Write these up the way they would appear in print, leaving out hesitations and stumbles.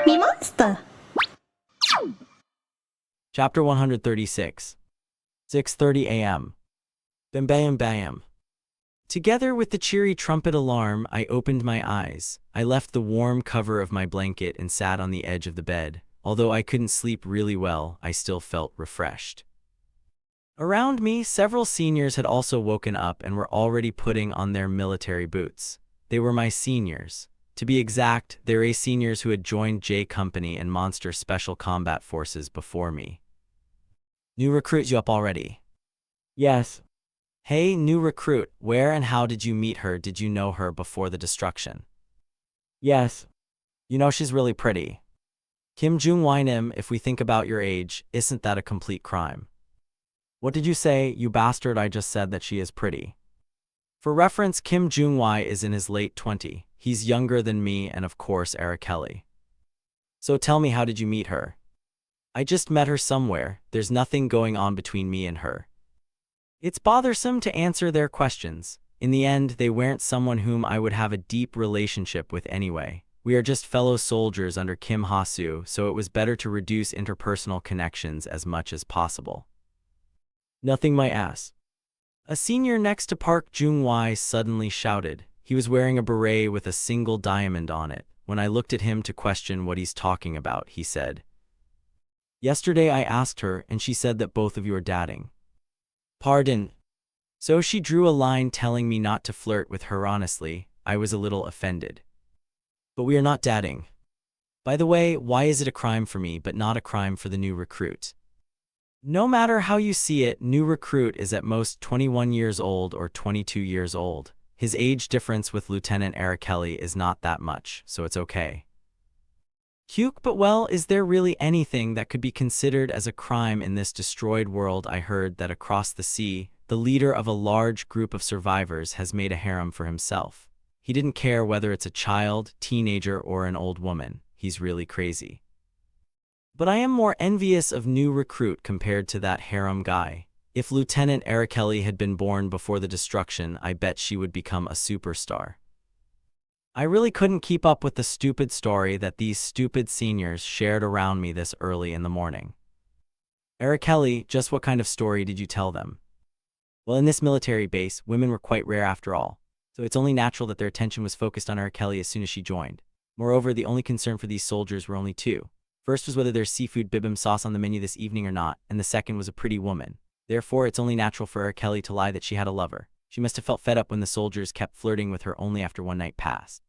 MeMonster. Chapter 136. 6:30 a.m. Bam bam bam. Together with the cheery trumpet alarm, I opened my eyes. I left the warm cover of my blanket and sat on the edge of the bed. Although I couldn't sleep really well, I still felt refreshed. Around me, several seniors had also woken up and were already putting on their military boots. They were my seniors. To be exact, they're A seniors who had joined J Company and Monster Special Combat Forces before me. New recruit, you up already? Yes. Hey, new recruit, where and how did you meet her? Did you know her before the destruction? Yes. You know she's really pretty. Kim Jung-Winem, if we think about your age, isn't that a complete crime? What did you say, you bastard? I just said that she is pretty. For reference, Kim Jung-Wai is in his late 20s. He's younger than me and of course Eric Kelly. So tell me, how did you meet her? I just met her somewhere. There's nothing going on between me and her. It's bothersome to answer their questions. In the end, they weren't someone whom I would have a deep relationship with anyway. We are just fellow soldiers under Kim Ha-soo, so it was better to reduce interpersonal connections as much as possible. Nothing, my ass. A senior next to Park Jung-Wai suddenly shouted. He was wearing a beret with a single diamond on it. When I looked at him to question what he's talking about, he said, "Yesterday I asked her, and she said that both of you are dating." Pardon. So she drew a line telling me not to flirt with her. Honestly, I was a little offended. But we are not dating. By the way, why is it a crime for me but not a crime for the new recruit? No matter how you see it, new recruit is at most 21 years old or 22 years old. His age difference with Lieutenant Eric Kelly is not that much, so it's okay. Cute, but well, is there really anything that could be considered as a crime in this destroyed world? I heard that across the sea, the leader of a large group of survivors has made a harem for himself. He didn't care whether it's a child, teenager, or an old woman. He's really crazy. But I am more envious of new recruit compared to that harem guy. If Lieutenant Eric Kelly had been born before the destruction, I bet she would become a superstar. I really couldn't keep up with the stupid story that these stupid seniors shared around me this early in the morning. Eric Kelly, just what kind of story did you tell them? Well, in this military base, women were quite rare after all, so it's only natural that their attention was focused on Eric Kelly as soon as she joined. Moreover, the only concern for these soldiers were only two. First was whether there's seafood bibimbap sauce on the menu this evening or not, and the second was a pretty woman. Therefore, it's only natural for Eric Kelly to lie that she had a lover. She must have felt fed up when the soldiers kept flirting with her only after one night passed.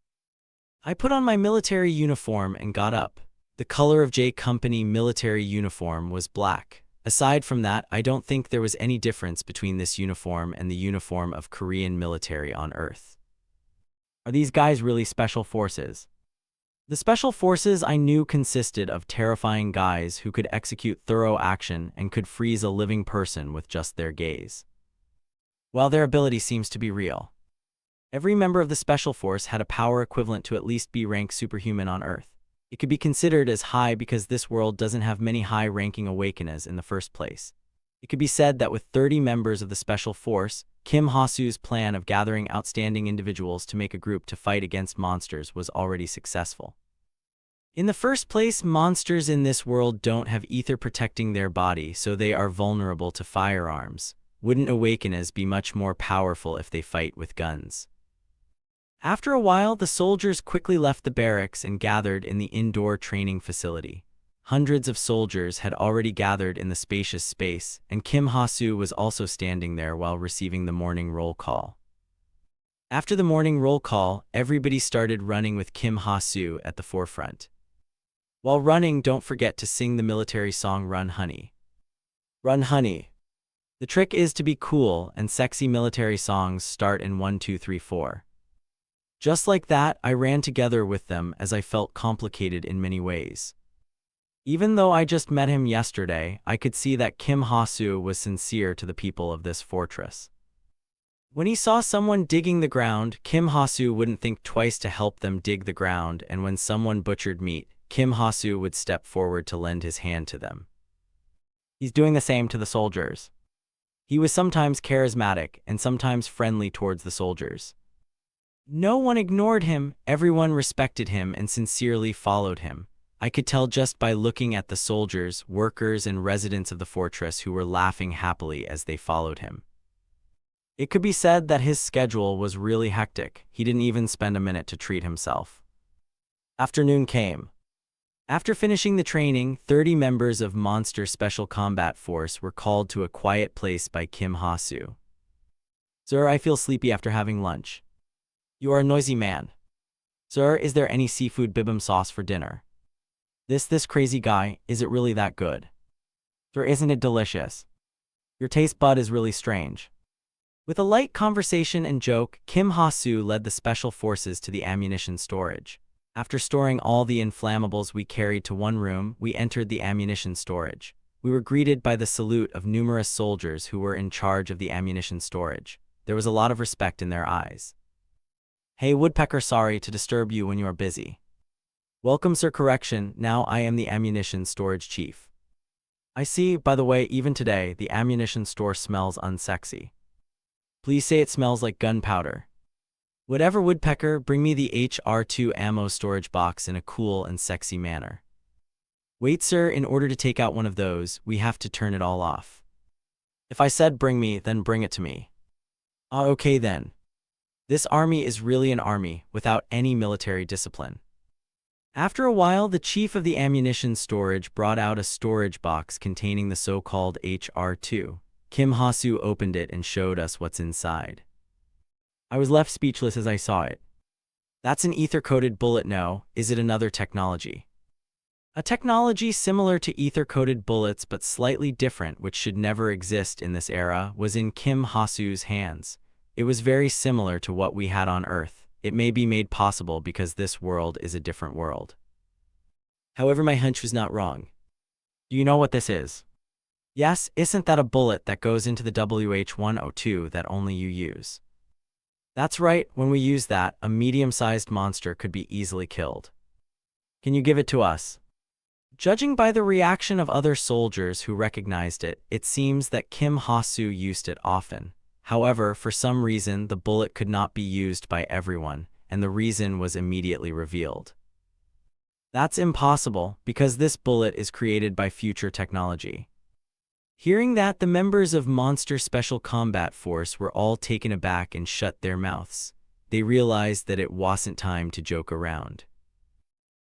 I put on my military uniform and got up. The color of J Company military uniform was black. Aside from that, I don't think there was any difference between this uniform and the uniform of Korean military on Earth. Are these guys really special forces? The special forces I knew consisted of terrifying guys who could execute thorough action and could freeze a living person with just their gaze. Well, their ability seems to be real. Every member of the special force had a power equivalent to at least B-rank superhuman on Earth. It could be considered as high because this world doesn't have many high-ranking awakeners in the first place. It could be said that with 30 members of the special force, Kim Ha-soo's plan of gathering outstanding individuals to make a group to fight against monsters was already successful. In the first place, monsters in this world don't have ether protecting their body, so they are vulnerable to firearms. Wouldn't awakeners be much more powerful if they fight with guns? After a while, the soldiers quickly left the barracks and gathered in the indoor training facility. Hundreds of soldiers had already gathered in the spacious space, and Kim Ha-soo was also standing there while receiving the morning roll call. After the morning roll call, everybody started running with Kim Ha-soo at the forefront. While running, don't forget to sing the military song Run Honey. Run Honey. The trick is to be cool, and sexy military songs start in 1, 2, 3, 4. Just like that, I ran together with them as I felt complicated in many ways. Even though I just met him yesterday, I could see that Kim Ha-soo was sincere to the people of this fortress. When he saw someone digging the ground, Kim Ha-soo wouldn't think twice to help them dig the ground, and when someone butchered meat, Kim Ha-soo would step forward to lend his hand to them. He's doing the same to the soldiers. He was sometimes charismatic and sometimes friendly towards the soldiers. No one ignored him, everyone respected him and sincerely followed him. I could tell just by looking at the soldiers, workers, and residents of the fortress who were laughing happily as they followed him. It could be said that his schedule was really hectic. He didn't even spend a minute to treat himself. Afternoon came. After finishing the training, 30 members of MeMonster Special Combat Force were called to a quiet place by Kim Ha-soo. Sir, I feel sleepy after having lunch. You are a noisy man. Sir, is there any seafood bibimbap sauce for dinner? This crazy guy, is it really that good? Sir, isn't it delicious? Your taste bud is really strange. With a light conversation and joke, Kim Ha-soo led the special forces to the ammunition storage. After storing all the inflammables we carried to one room, we entered the ammunition storage. We were greeted by the salute of numerous soldiers who were in charge of the ammunition storage. There was a lot of respect in their eyes. Hey, Woodpecker, sorry to disturb you when you are busy. Welcome, sir. Correction, now I am the ammunition storage chief. I see, by the way, even today, the ammunition store smells unsexy. Please say it smells like gunpowder. Whatever, Woodpecker, bring me the HR2 ammo storage box in a cool and sexy manner. Wait, sir, in order to take out one of those, we have to turn it all off. If I said bring me, then bring it to me. Ah, okay then. This army is really an army, without any military discipline. After a while, the chief of the ammunition storage brought out a storage box containing the so-called HR2. Kim Ha-soo opened it and showed us what's inside. I was left speechless as I saw it. That's an ether-coated bullet. No, is it another technology? A technology similar to ether-coated bullets but slightly different, which should never exist in this era, was in Kim Ha-soo's hands. It was very similar to what we had on Earth. It may be made possible because this world is a different world. However, my hunch was not wrong. Do you know what this is? Yes, isn't that a bullet that goes into the WH-102 that only you use? That's right, when we use that, a medium-sized monster could be easily killed. Can you give it to us? Judging by the reaction of other soldiers who recognized it, it seems that Kim Ha-soo used it often. However, for some reason, the bullet could not be used by everyone, and the reason was immediately revealed. That's impossible, because this bullet is created by future technology. Hearing that, the members of MeMonster Special Combat Force were all taken aback and shut their mouths. They realized that it wasn't time to joke around.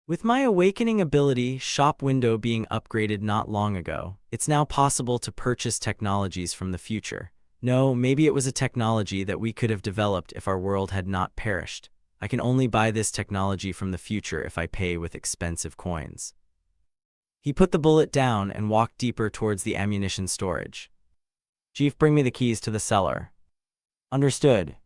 With my awakening ability shop window being upgraded not long ago, it's now possible to purchase technologies from the future. No, maybe it was a technology that we could have developed if our world had not perished. I can only buy this technology from the future if I pay with expensive coins. He put the bullet down and walked deeper towards the ammunition storage. Chief, bring me the keys to the cellar. Understood.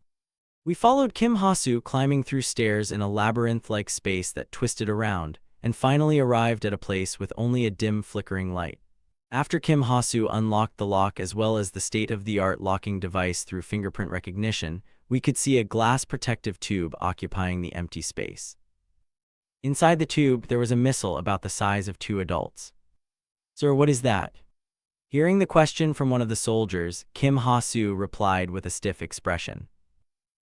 We followed Kim Ha-soo climbing through stairs in a labyrinth-like space that twisted around, and finally arrived at a place with only a dim flickering light. After Kim Ha-soo unlocked the lock as well as the state-of-the-art locking device through fingerprint recognition, we could see a glass protective tube occupying the empty space. Inside the tube, there was a missile about the size of 2 adults. Sir, what is that? Hearing the question from one of the soldiers, Kim Ha-soo replied with a stiff expression.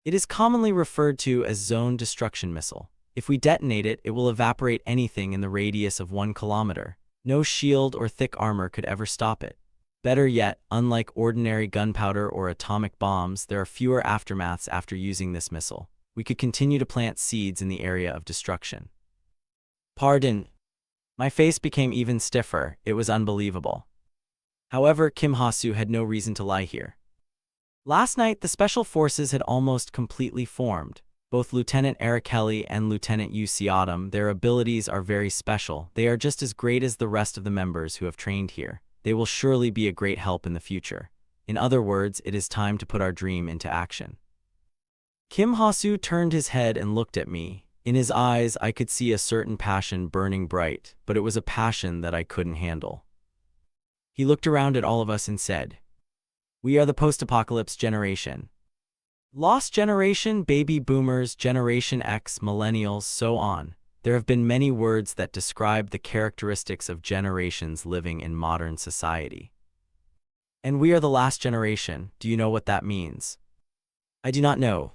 It is commonly referred to as zone destruction missile. If we detonate it, it will evaporate anything in the radius of 1 kilometer. No shield or thick armor could ever stop it. Better yet, unlike ordinary gunpowder or atomic bombs, there are fewer aftermaths after using this missile. We could continue to plant seeds in the area of destruction. Pardon. My face became even stiffer. It was unbelievable. However, Kim Ha-soo had no reason to lie here. Last night, the Special Forces had almost completely formed. Both Lieutenant Eric Kelly and Lieutenant Yu Seodam, their abilities are very special. They are just as great as the rest of the members who have trained here. They will surely be a great help in the future. In other words, it is time to put our dream into action. Kim Ha-soo turned his head and looked at me. In his eyes, I could see a certain passion burning bright, but it was a passion that I couldn't handle. He looked around at all of us and said, "We are the post-apocalypse generation. Lost generation, baby boomers, Generation X, millennials, so on. There have been many words that describe the characteristics of generations living in modern society. And we are the last generation. Do you know what that means?" I do not know.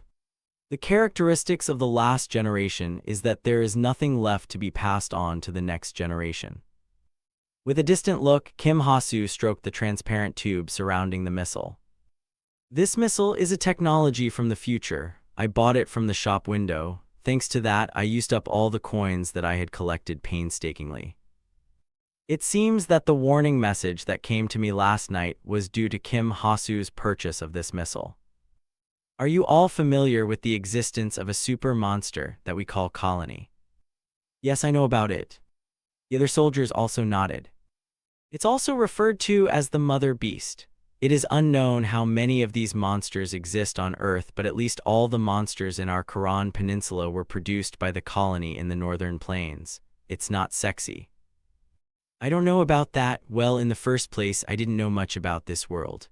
The characteristics of the last generation is that there is nothing left to be passed on to the next generation. With a distant look, Kim Ha-soo stroked the transparent tube surrounding the missile. This missile is a technology from the future. I bought it from the shop window. Thanks to that, I used up all the coins that I had collected painstakingly. It seems that the warning message that came to me last night was due to Kim Ha-soo's purchase of this missile. Are you all familiar with the existence of a super monster that we call Colony? Yes, I know about it. The other soldiers also nodded. It's also referred to as the Mother Beast. It is unknown how many of these monsters exist on Earth, but at least all the monsters in our Quran Peninsula were produced by the colony in the northern plains. It's not sexy. I don't know about that. Well, in the first place, I didn't know much about this world.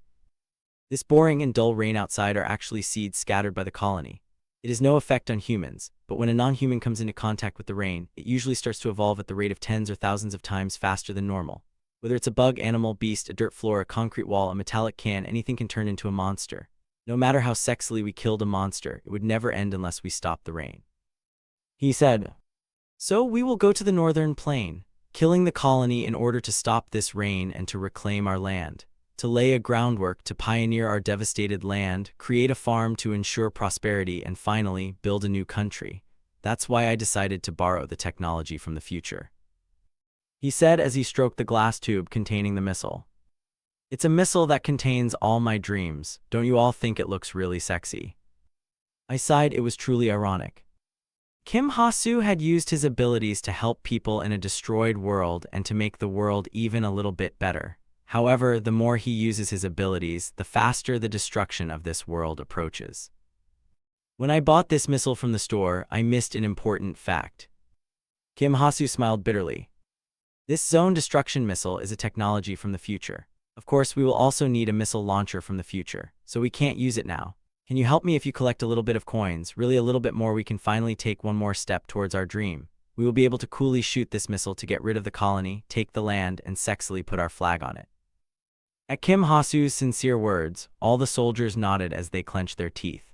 This boring and dull rain outside are actually seeds scattered by the colony. It has no effect on humans, but when a non-human comes into contact with the rain, it usually starts to evolve at the rate of tens or thousands of times faster than normal. Whether it's a bug, animal, beast, a dirt floor, a concrete wall, a metallic can, anything can turn into a monster. No matter how sexily we killed a monster, it would never end unless we stopped the rain. He said, So we will go to the northern plain, killing the colony in order to stop this rain and to reclaim our land, to lay a groundwork to pioneer our devastated land, create a farm to ensure prosperity, and finally, build a new country. That's why I decided to borrow the technology from the future. He said as he stroked the glass tube containing the missile. It's a missile that contains all my dreams. Don't you all think it looks really sexy? I sighed. It was truly ironic. Kim Ha-soo had used his abilities to help people in a destroyed world and to make the world even a little bit better. However, the more he uses his abilities, the faster the destruction of this world approaches. When I bought this missile from the store, I missed an important fact. Kim Ha-soo smiled bitterly. This zone destruction missile is a technology from the future. Of course, we will also need a missile launcher from the future, so we can't use it now. Can you help me if you collect a little bit of coins, really a little bit more? We can finally take one more step towards our dream. We will be able to coolly shoot this missile to get rid of the colony, take the land, and sexily put our flag on it. At Kim Ha-soo's sincere words, all the soldiers nodded as they clenched their teeth.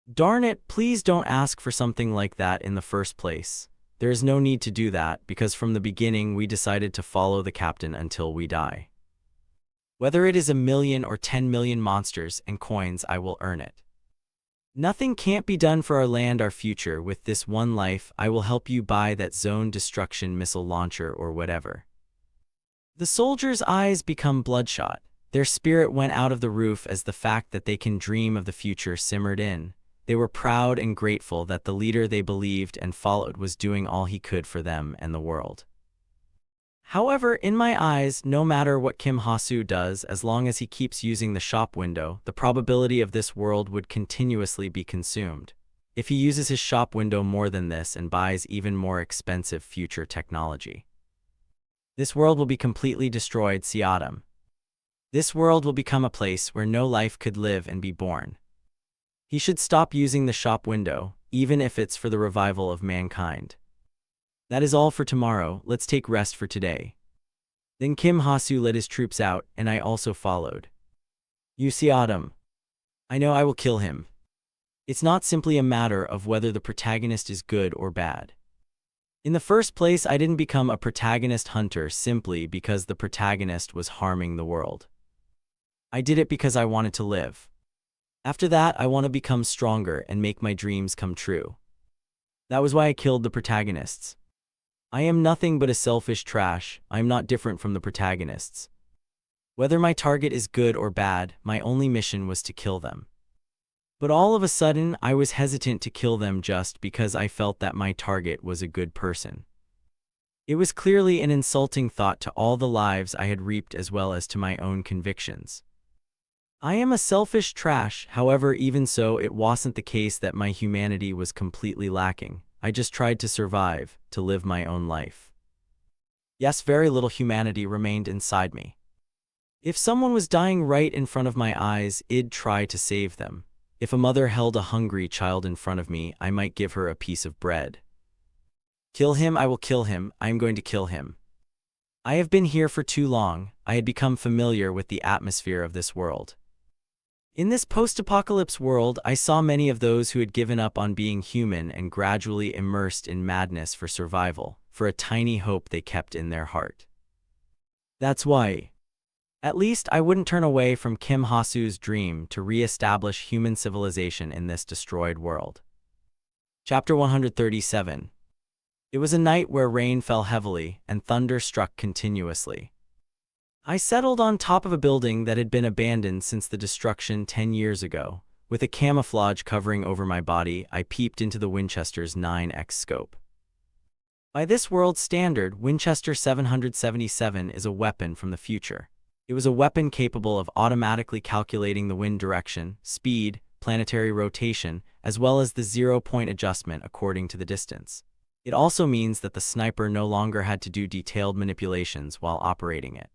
Darn it, please don't ask for something like that in the first place. There is no need to do that, because from the beginning we decided to follow the captain until we die. Whether it is 1,000,000 or 10,000,000 monsters and coins, I will earn it. Nothing can't be done for our land, our future. With this one life, I will help you buy that zone destruction missile launcher or whatever. The soldiers' eyes become bloodshot. Their spirit went out of the roof as the fact that they can dream of the future simmered in. They were proud and grateful that the leader they believed and followed was doing all he could for them and the world. However, in my eyes, no matter what Kim Ha-soo does, as long as he keeps using the shop window, the probability of this world would continuously be consumed. If he uses his shop window more than this and buys even more expensive future technology, this world will be completely destroyed. See autumn. This world will become a place where no life could live and be born. He should stop using the shop window, even if it's for the revival of mankind. That is all for tomorrow. Let's take rest for today. Then Kim Ha-soo led his troops out, and I also followed. You see autumn. I know I will kill him. It's not simply a matter of whether the protagonist is good or bad. In the first place, I didn't become a protagonist hunter simply because the protagonist was harming the world. I did it because I wanted to live. After that, I want to become stronger and make my dreams come true. That was why I killed the protagonists. I am nothing but a selfish trash. I am not different from the protagonists. Whether my target is good or bad, my only mission was to kill them. But all of a sudden, I was hesitant to kill them just because I felt that my target was a good person. It was clearly an insulting thought to all the lives I had reaped as well as to my own convictions. I am a selfish trash. However, even so, it wasn't the case that my humanity was completely lacking. I just tried to survive, to live my own life. Yes, very little humanity remained inside me. If someone was dying right in front of my eyes, I'd try to save them. If a mother held a hungry child in front of me, I might give her a piece of bread. Kill him, I will kill him. I am going to kill him. I have been here for too long. I had become familiar with the atmosphere of this world. In this post-apocalypse world, I saw many of those who had given up on being human and gradually immersed in madness for survival, for a tiny hope they kept in their heart. That's why. At least I wouldn't turn away from Kim Ha-soo's dream to re-establish human civilization in this destroyed world. Chapter 137. It was a night where rain fell heavily and thunder struck continuously. I settled on top of a building that had been abandoned since the destruction 10 years ago. With a camouflage covering over my body, I peeped into the Winchester's 9x scope. By this world's standard, Winchester 777 is a weapon from the future. It was a weapon capable of automatically calculating the wind direction, speed, planetary rotation, as well as the zero-point adjustment according to the distance. It also means that the sniper no longer had to do detailed manipulations while operating it.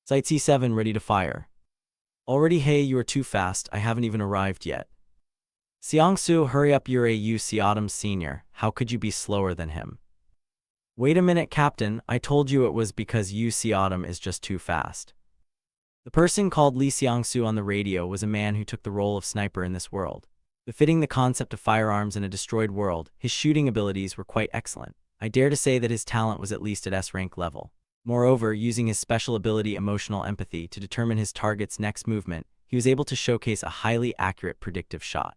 Site C7 ready to fire. Already, hey, you are too fast, I haven't even arrived yet. Seong-soo, hurry up, you're a Yu Seotum senior, how could you be slower than him? Wait a minute, Captain, I told you it was because Yu Seotum is just too fast. The person called Lee Seong-soo on the radio was a man who took the role of sniper in this world. Befitting the concept of firearms in a destroyed world, his shooting abilities were quite excellent. I dare to say that his talent was at least at S-rank level. Moreover, using his special ability emotional empathy to determine his target's next movement, he was able to showcase a highly accurate predictive shot.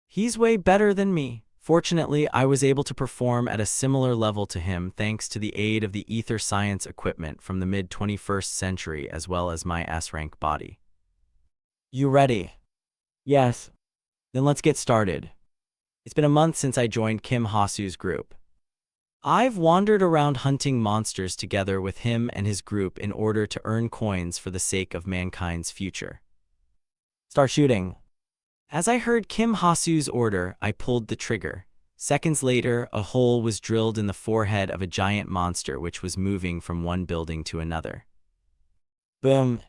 He's way better than me. Fortunately, I was able to perform at a similar level to him thanks to the aid of the ether science equipment from the mid-21st century as well as my S-rank body. You ready? Yes. Then let's get started. It's been a month since I joined Kim Ha-soo's group. I've wandered around hunting monsters together with him and his group in order to earn coins for the sake of mankind's future. Start shooting. As I heard Kim Ha-soo's order, I pulled the trigger. Seconds later, a hole was drilled in the forehead of a giant monster which was moving from one building to another. Boom.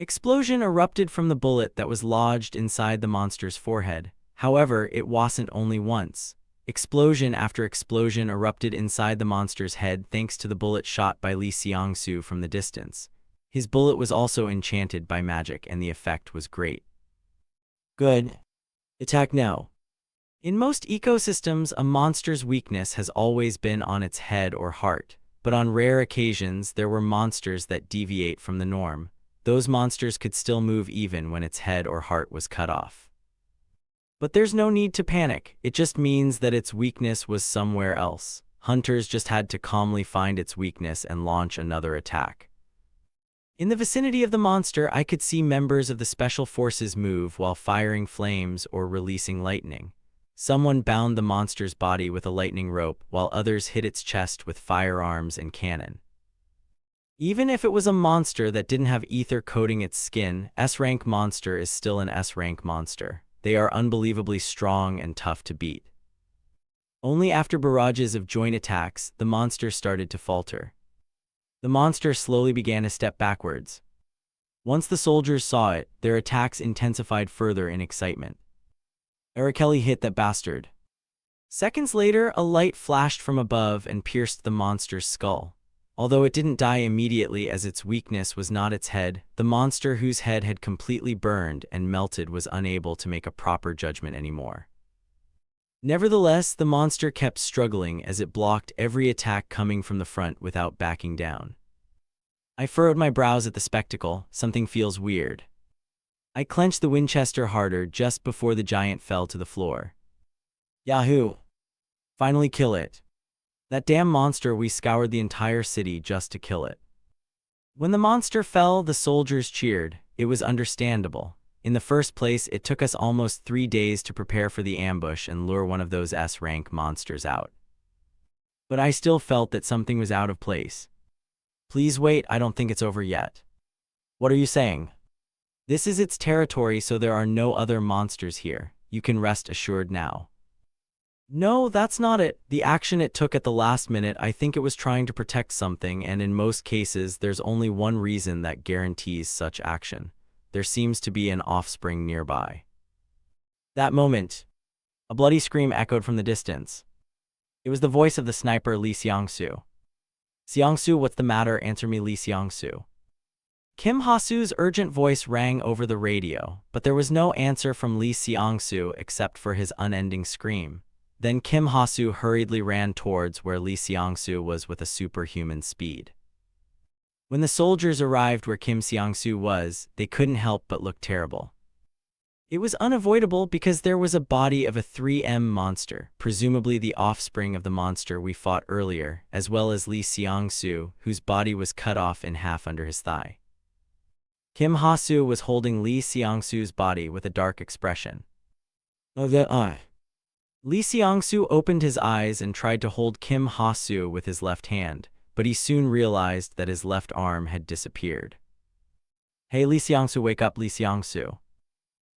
Explosion erupted from the bullet that was lodged inside the monster's forehead. However, it wasn't only once. Explosion after explosion erupted inside the monster's head thanks to the bullet shot by Lee Seong-soo from the distance. His bullet was also enchanted by magic and the effect was great. Good. Attack now. In most ecosystems, a monster's weakness has always been on its head or heart, but on rare occasions there were monsters that deviate from the norm. Those monsters could still move even when its head or heart was cut off. But there's no need to panic, it just means that its weakness was somewhere else. Hunters just had to calmly find its weakness and launch another attack. In the vicinity of the monster, I could see members of the special forces move while firing flames or releasing lightning. Someone bound the monster's body with a lightning rope, while others hit its chest with firearms and cannon. Even if it was a monster that didn't have ether coating its skin, S-rank monster is still an S-rank monster. They are unbelievably strong and tough to beat. Only after barrages of joint attacks, the monster started to falter. The monster slowly began to step backwards. Once the soldiers saw it, their attacks intensified further in excitement. Kelly hit that bastard. Seconds later, a light flashed from above and pierced the monster's skull. Although it didn't die immediately as its weakness was not its head, the monster whose head had completely burned and melted was unable to make a proper judgment anymore. Nevertheless, the monster kept struggling as it blocked every attack coming from the front without backing down. I furrowed my brows at the spectacle. Something feels weird. I clenched the Winchester harder just before the giant fell to the floor. Yahoo! Finally kill it. That damn monster, we scoured the entire city just to kill it. When the monster fell, the soldiers cheered. It was understandable. In the first place, it took us almost 3 days to prepare for the ambush and lure one of those S-rank monsters out. But I still felt that something was out of place. Please wait, I don't think it's over yet. What are you saying? This is its territory, so there are no other monsters here. You can rest assured now. No, that's not it. The action it took at the last minute, I think it was trying to protect something, and in most cases, there's only one reason that guarantees such action. There seems to be an offspring nearby. That moment, a bloody scream echoed from the distance. It was the voice of the sniper Lee Seong-soo. Seong-soo, what's the matter? Answer me, Lee Seong-soo. Kim Ha-soo's urgent voice rang over the radio, but there was no answer from Lee Seong-soo except for his unending scream. Then Kim Ha-soo hurriedly ran towards where Lee Seong-soo was with a superhuman speed. When the soldiers arrived where Kim Seong-soo was, they couldn't help but look terrible. It was unavoidable because there was a body of a 3M monster, presumably the offspring of the monster we fought earlier, as well as Lee Seong-soo, whose body was cut off in half under his thigh. Kim Ha-soo was holding Lee Seong-soo's body with a dark expression. Oh, that eye. Lee Seong-soo opened his eyes and tried to hold Kim Ha-soo with his left hand, but he soon realized that his left arm had disappeared. Hey, Lee Seong-soo, wake up, Lee Seong-soo.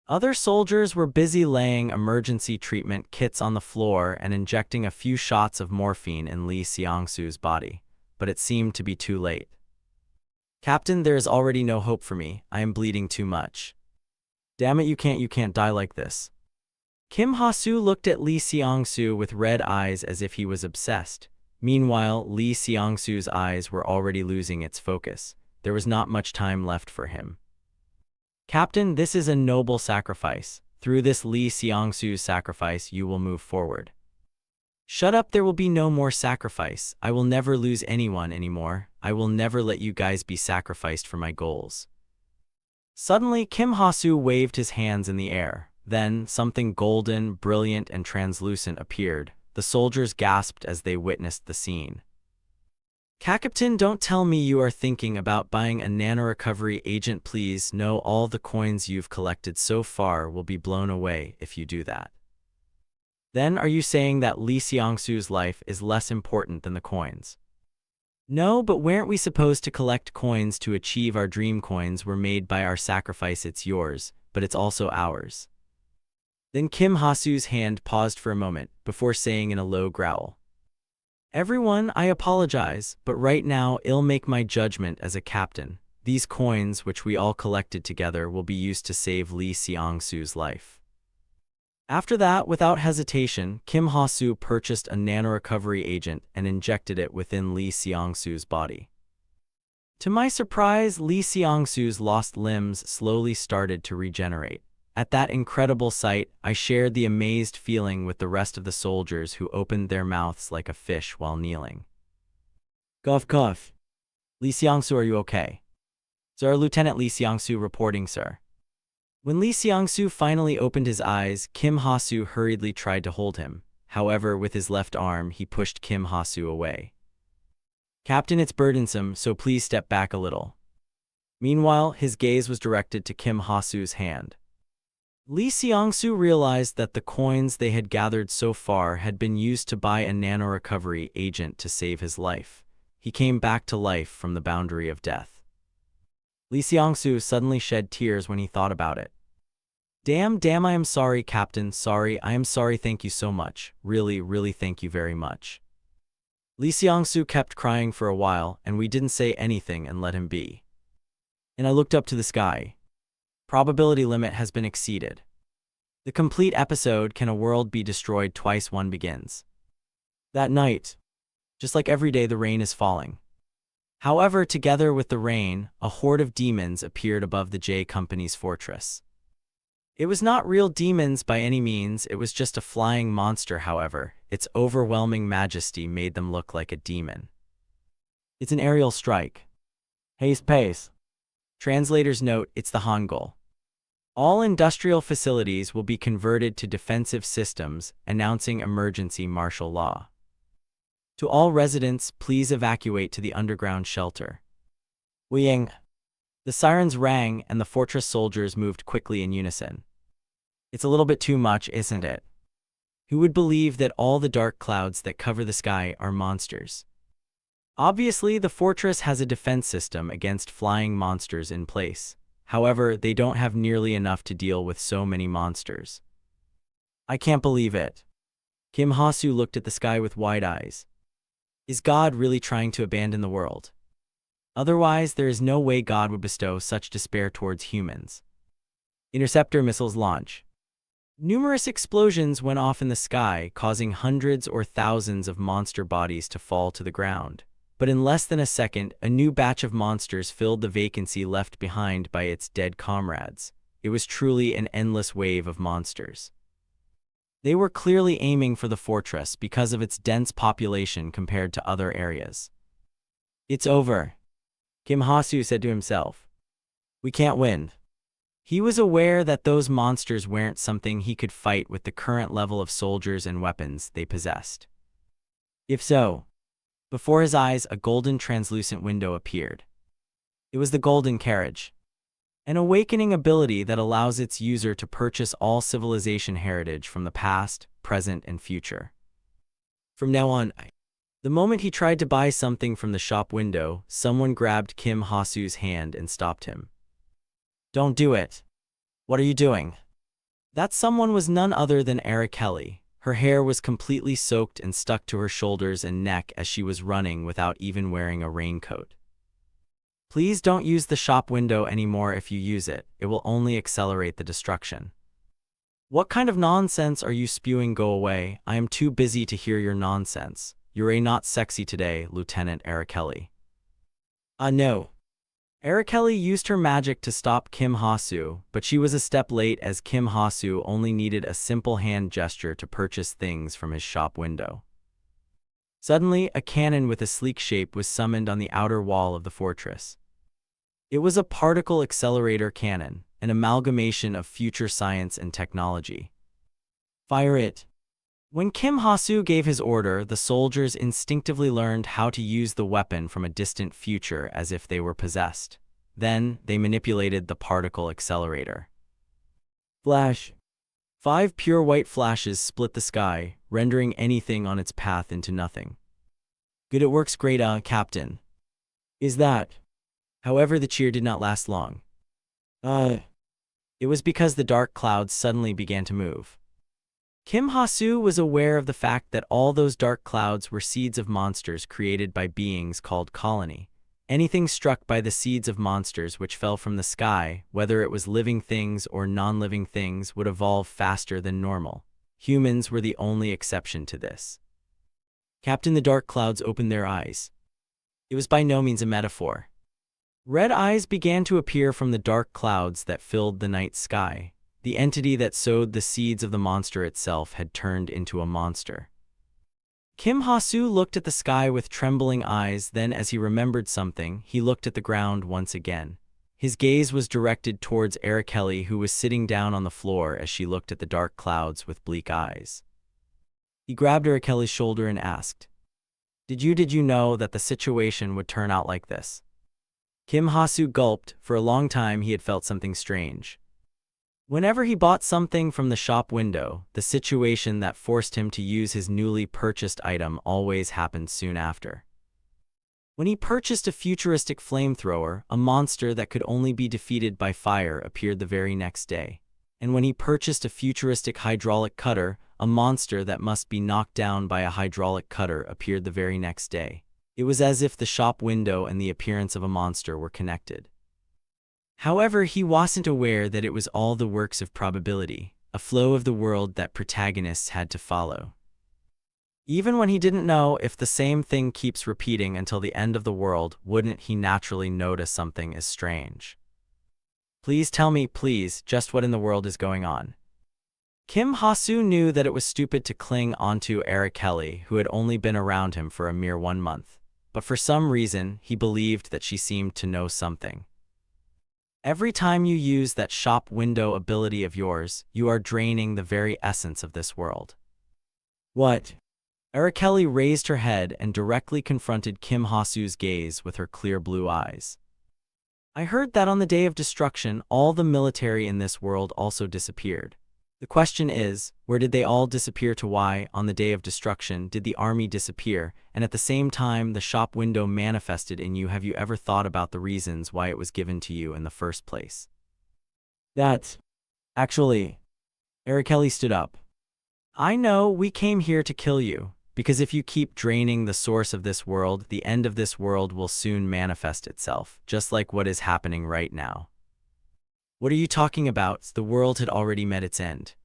Other soldiers were busy laying emergency treatment kits on the floor and injecting a few shots of morphine in Lee Seong-soo's body, but it seemed to be too late. Captain, there is already no hope for me. I am bleeding too much. Damn it, you can't die like this. Kim Ha-soo looked at Lee Seong-soo with red eyes as if he was obsessed. Meanwhile, Lee Seong-soo's eyes were already losing its focus. There was not much time left for him. Captain, this is a noble sacrifice. Through this Lee Seong-soo's sacrifice, you will move forward. Shut up, there will be no more sacrifice. I will never lose anyone anymore. I will never let you guys be sacrificed for my goals. Suddenly, Kim Ha-soo waved his hands in the air. Then, something golden, brilliant, and translucent appeared. The soldiers gasped as they witnessed the scene. Captain, don't tell me you are thinking about buying a nano-recovery agent. Please know all the coins you've collected so far will be blown away if you do that. Then are you saying that Lee Seong-soo's life is less important than the coins? No, but weren't we supposed to collect coins to achieve our dream? Coins were made by our sacrifice. It's yours, but it's also ours. Then Kim Ha-soo's hand paused for a moment before saying in a low growl, Everyone, I apologize, but right now I'll make my judgment as a captain. These coins, which we all collected together, will be used to save Lee Seong-soo's life. After that, without hesitation, Kim Ha-soo purchased a nano-recovery agent and injected it within Lee Seong-soo's body. To my surprise, Lee Seong-soo's lost limbs slowly started to regenerate. At that incredible sight, I shared the amazed feeling with the rest of the soldiers who opened their mouths like a fish while kneeling. Cough, cough. Lee Seong-soo, are you okay? Sir, Lieutenant Lee Seong-soo reporting, sir. When Lee Seong-soo finally opened his eyes, Kim Ha-soo hurriedly tried to hold him. However, with his left arm, he pushed Kim Ha-soo away. Captain, it's burdensome, so please step back a little. Meanwhile, his gaze was directed to Kim Ha-soo's hand. Lee Seong-soo realized that the coins they had gathered so far had been used to buy a nano-recovery agent to save his life. He came back to life from the boundary of death. Lee Seong-soo suddenly shed tears when he thought about it. Damn, I am sorry, Captain, I am sorry, thank you so much. Really, thank you very much. Lee Seong-soo kept crying for a while, and we didn't say anything and let him be. And I looked up to the sky. Probability limit has been exceeded. The complete episode, Can a World Be Destroyed Twice? 1 begins. That night, just like every day, the rain is falling. However, together with the rain, a horde of demons appeared above the J Company's fortress. It was not real demons by any means, it was just a flying monster. However, its overwhelming majesty made them look like a demon. It's an aerial strike. Haste pace. Translator's note, it's the Hangul. All industrial facilities will be converted to defensive systems, announcing emergency martial law. To all residents, please evacuate to the underground shelter. Weeing. The sirens rang and the fortress soldiers moved quickly in unison. It's a little bit too much, isn't it? Who would believe that all the dark clouds that cover the sky are monsters? Obviously, the fortress has a defense system against flying monsters in place. However, they don't have nearly enough to deal with so many monsters. I can't believe it. Kim Ha-soo looked at the sky with wide eyes. Is God really trying to abandon the world? Otherwise, there is no way God would bestow such despair towards humans. Interceptor missiles launch. Numerous explosions went off in the sky, causing hundreds or thousands of monster bodies to fall to the ground. but in less than a second, a new batch of monsters filled the vacancy left behind by its dead comrades. It was truly an endless wave of monsters. They were clearly aiming for the fortress because of its dense population compared to other areas. "It's over," Kim Ha-soo said to himself. "We can't win." He was aware that those monsters weren't something he could fight with the current level of soldiers and weapons they possessed. If so, before his eyes a golden translucent window appeared. It was the Golden Carriage, an awakening ability that allows its user to purchase all civilization heritage from the past, present, and future. From now on, the moment he tried to buy something from the shop window, someone grabbed Kim Ha-soo's hand and stopped him. "Don't do it. What are you doing?" That someone was none other than Kelly. Her hair was completely soaked and stuck to her shoulders and neck as she was running without even wearing a raincoat. "Please don't use the shop window anymore. If you use it, it will only accelerate the destruction." "What kind of nonsense are you spewing? Go away. I am too busy to hear your nonsense. You're not sexy today, Lieutenant Kelly." No. Kelly used her magic to stop Kim Ha-soo, but she was a step late as Kim Ha-soo only needed a simple hand gesture to purchase things from his shop window. Suddenly, a cannon with a sleek shape was summoned on the outer wall of the fortress. It was a particle accelerator cannon, an amalgamation of future science and technology. "Fire it." When Kim Ha-soo gave his order, the soldiers instinctively learned how to use the weapon from a distant future as if they were possessed. Then, they manipulated the particle accelerator. Flash. 5 pure white flashes split the sky, rendering anything on its path into nothing. "Good, it works great, Captain." "Is that?" However, the cheer did not last long. It was because the dark clouds suddenly began to move. Kim Ha-soo was aware of the fact that all those dark clouds were seeds of monsters created by beings called colony. Anything struck by the seeds of monsters which fell from the sky, whether it was living things or non-living things, would evolve faster than normal. Humans were the only exception to this. Captain, the dark clouds opened their eyes. It was by no means a metaphor. Red eyes began to appear from the dark clouds that filled the night sky. The entity that sowed the seeds of the monster itself had turned into a monster. Kim Ha-soo looked at the sky with trembling eyes, then as he remembered something, he looked at the ground once again. His gaze was directed towards Kelly, who was sitting down on the floor as she looked at the dark clouds with bleak eyes. He grabbed Kelly's shoulder and asked, Did you know that the situation would turn out like this?" Kim Ha-soo gulped. For a long time he had felt something strange. Whenever he bought something from the shop window, the situation that forced him to use his newly purchased item always happened soon after. When he purchased a futuristic flamethrower, a monster that could only be defeated by fire appeared the very next day. And when he purchased a futuristic hydraulic cutter, a monster that must be knocked down by a hydraulic cutter appeared the very next day. It was as if the shop window and the appearance of a monster were connected. However, he wasn't aware that it was all the works of probability, a flow of the world that protagonists had to follow. Even when he didn't know, if the same thing keeps repeating until the end of the world, wouldn't he naturally notice something is strange? Please tell me, please, just what in the world is going on? Kim Ha-soo knew that it was stupid to cling onto Kelly, who had only been around him for a mere 1 month. But for some reason, he believed that she seemed to know something. Every time you use that shop window ability of yours, you are draining the very essence of this world. What? Kelly raised her head and directly confronted Kim Ha-soo's gaze with her clear blue eyes. I heard that on the day of destruction, all the military in this world also disappeared. The question is, where did they all disappear to? Why, on the day of destruction, did the army disappear, and at the same time the shop window manifested in you? Have you ever thought about the reasons why it was given to you in the first place? That's... Actually... Kelly stood up. I know we came here to kill you, because if you keep draining the source of this world, the end of this world will soon manifest itself, just like what is happening right now. What are you talking about? The world had already met its end.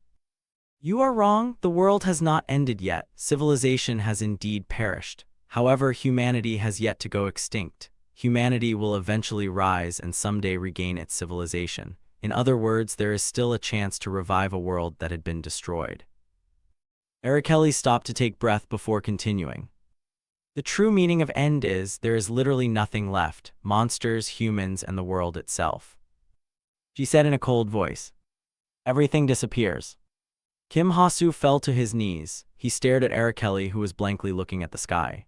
You are wrong. The world has not ended yet. Civilization has indeed perished. However, humanity has yet to go extinct. Humanity will eventually rise and someday regain its civilization. In other words, there is still a chance to revive a world that had been destroyed. Araceli stopped to take breath before continuing. The true meaning of end is, there is literally nothing left, monsters, humans, and the world itself. She said in a cold voice. Everything disappears. Kim Ha-soo fell to his knees. He stared at Araceli, who was blankly looking at the sky.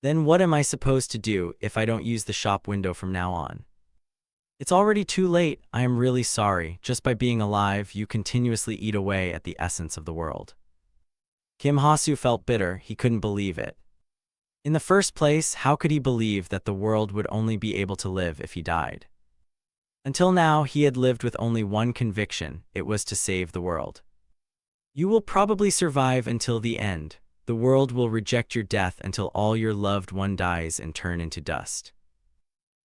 Then what am I supposed to do if I don't use the shop window from now on? It's already too late. I am really sorry. Just by being alive, you continuously eat away at the essence of the world. Kim Ha-soo felt bitter. He couldn't believe it. In the first place, how could he believe that the world would only be able to live if he died? Until now, he had lived with only one conviction. It was to save the world. You will probably survive until the end. The world will reject your death until all your loved one dies and turn into dust.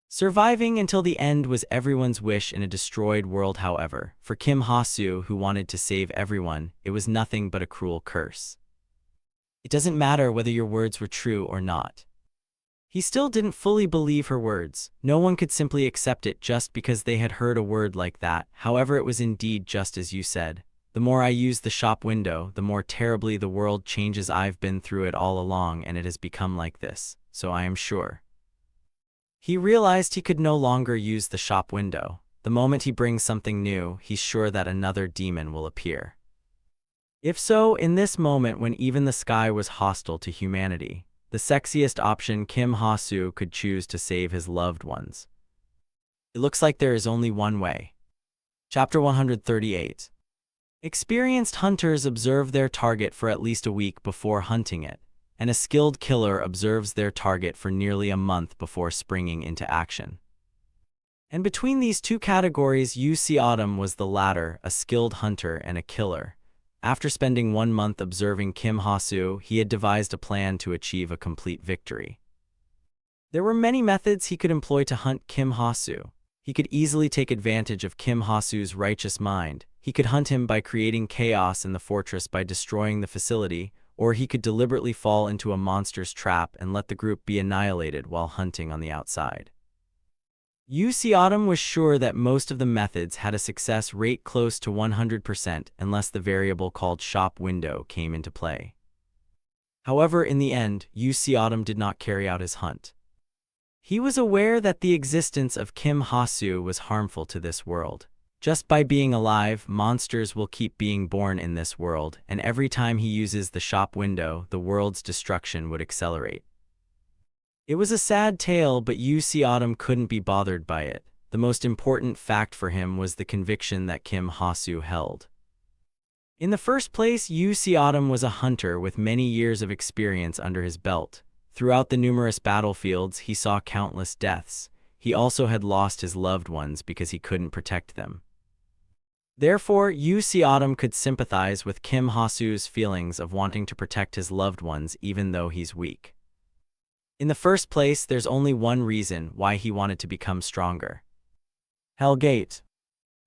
Surviving until the end was everyone's wish in a destroyed world. However, for Kim Ha-soo, who wanted to save everyone, it was nothing but a cruel curse. It doesn't matter whether your words were true or not. He still didn't fully believe her words. No one could simply accept it just because they had heard a word like that. However, it was indeed just as you said. The more I use the shop window, the more terribly the world changes. I've been through it all along, and it has become like this, so I am sure. He realized he could no longer use the shop window. The moment he brings something new, he's sure that another demon will appear. If so, in this moment when even the sky was hostile to humanity, the sexiest option Kim Ha-soo could choose to save his loved ones. It looks like there is only one way. Chapter 138. Experienced hunters observe their target for at least a week before hunting it, and a skilled killer observes their target for nearly a month before springing into action. And between these two categories, UC Autumn was the latter, a skilled hunter and a killer. After spending 1 month observing Kim Ha-soo, he had devised a plan to achieve a complete victory. There were many methods he could employ to hunt Kim Ha-soo. He could easily take advantage of Kim Ha-soo's righteous mind. He could hunt him by creating chaos in the fortress by destroying the facility, or he could deliberately fall into a monster's trap and let the group be annihilated while hunting on the outside. UC Autumn was sure that most of the methods had a success rate close to 100% unless the variable called shop window came into play. However, in the end, UC Autumn did not carry out his hunt. He was aware that the existence of Kim Ha-soo was harmful to this world. Just by being alive, monsters will keep being born in this world, and every time he uses the shop window, the world's destruction would accelerate. It was a sad tale, but UC Autumn couldn't be bothered by it. The most important fact for him was the conviction that Kim Ha-soo held. In the first place, UC Autumn was a hunter with many years of experience under his belt. Throughout the numerous battlefields, he saw countless deaths. He also had lost his loved ones because he couldn't protect them. Therefore, UC Autumn could sympathize with Kim Ha-soo's feelings of wanting to protect his loved ones even though he's weak. In the first place, there's only one reason why he wanted to become stronger. Hellgate.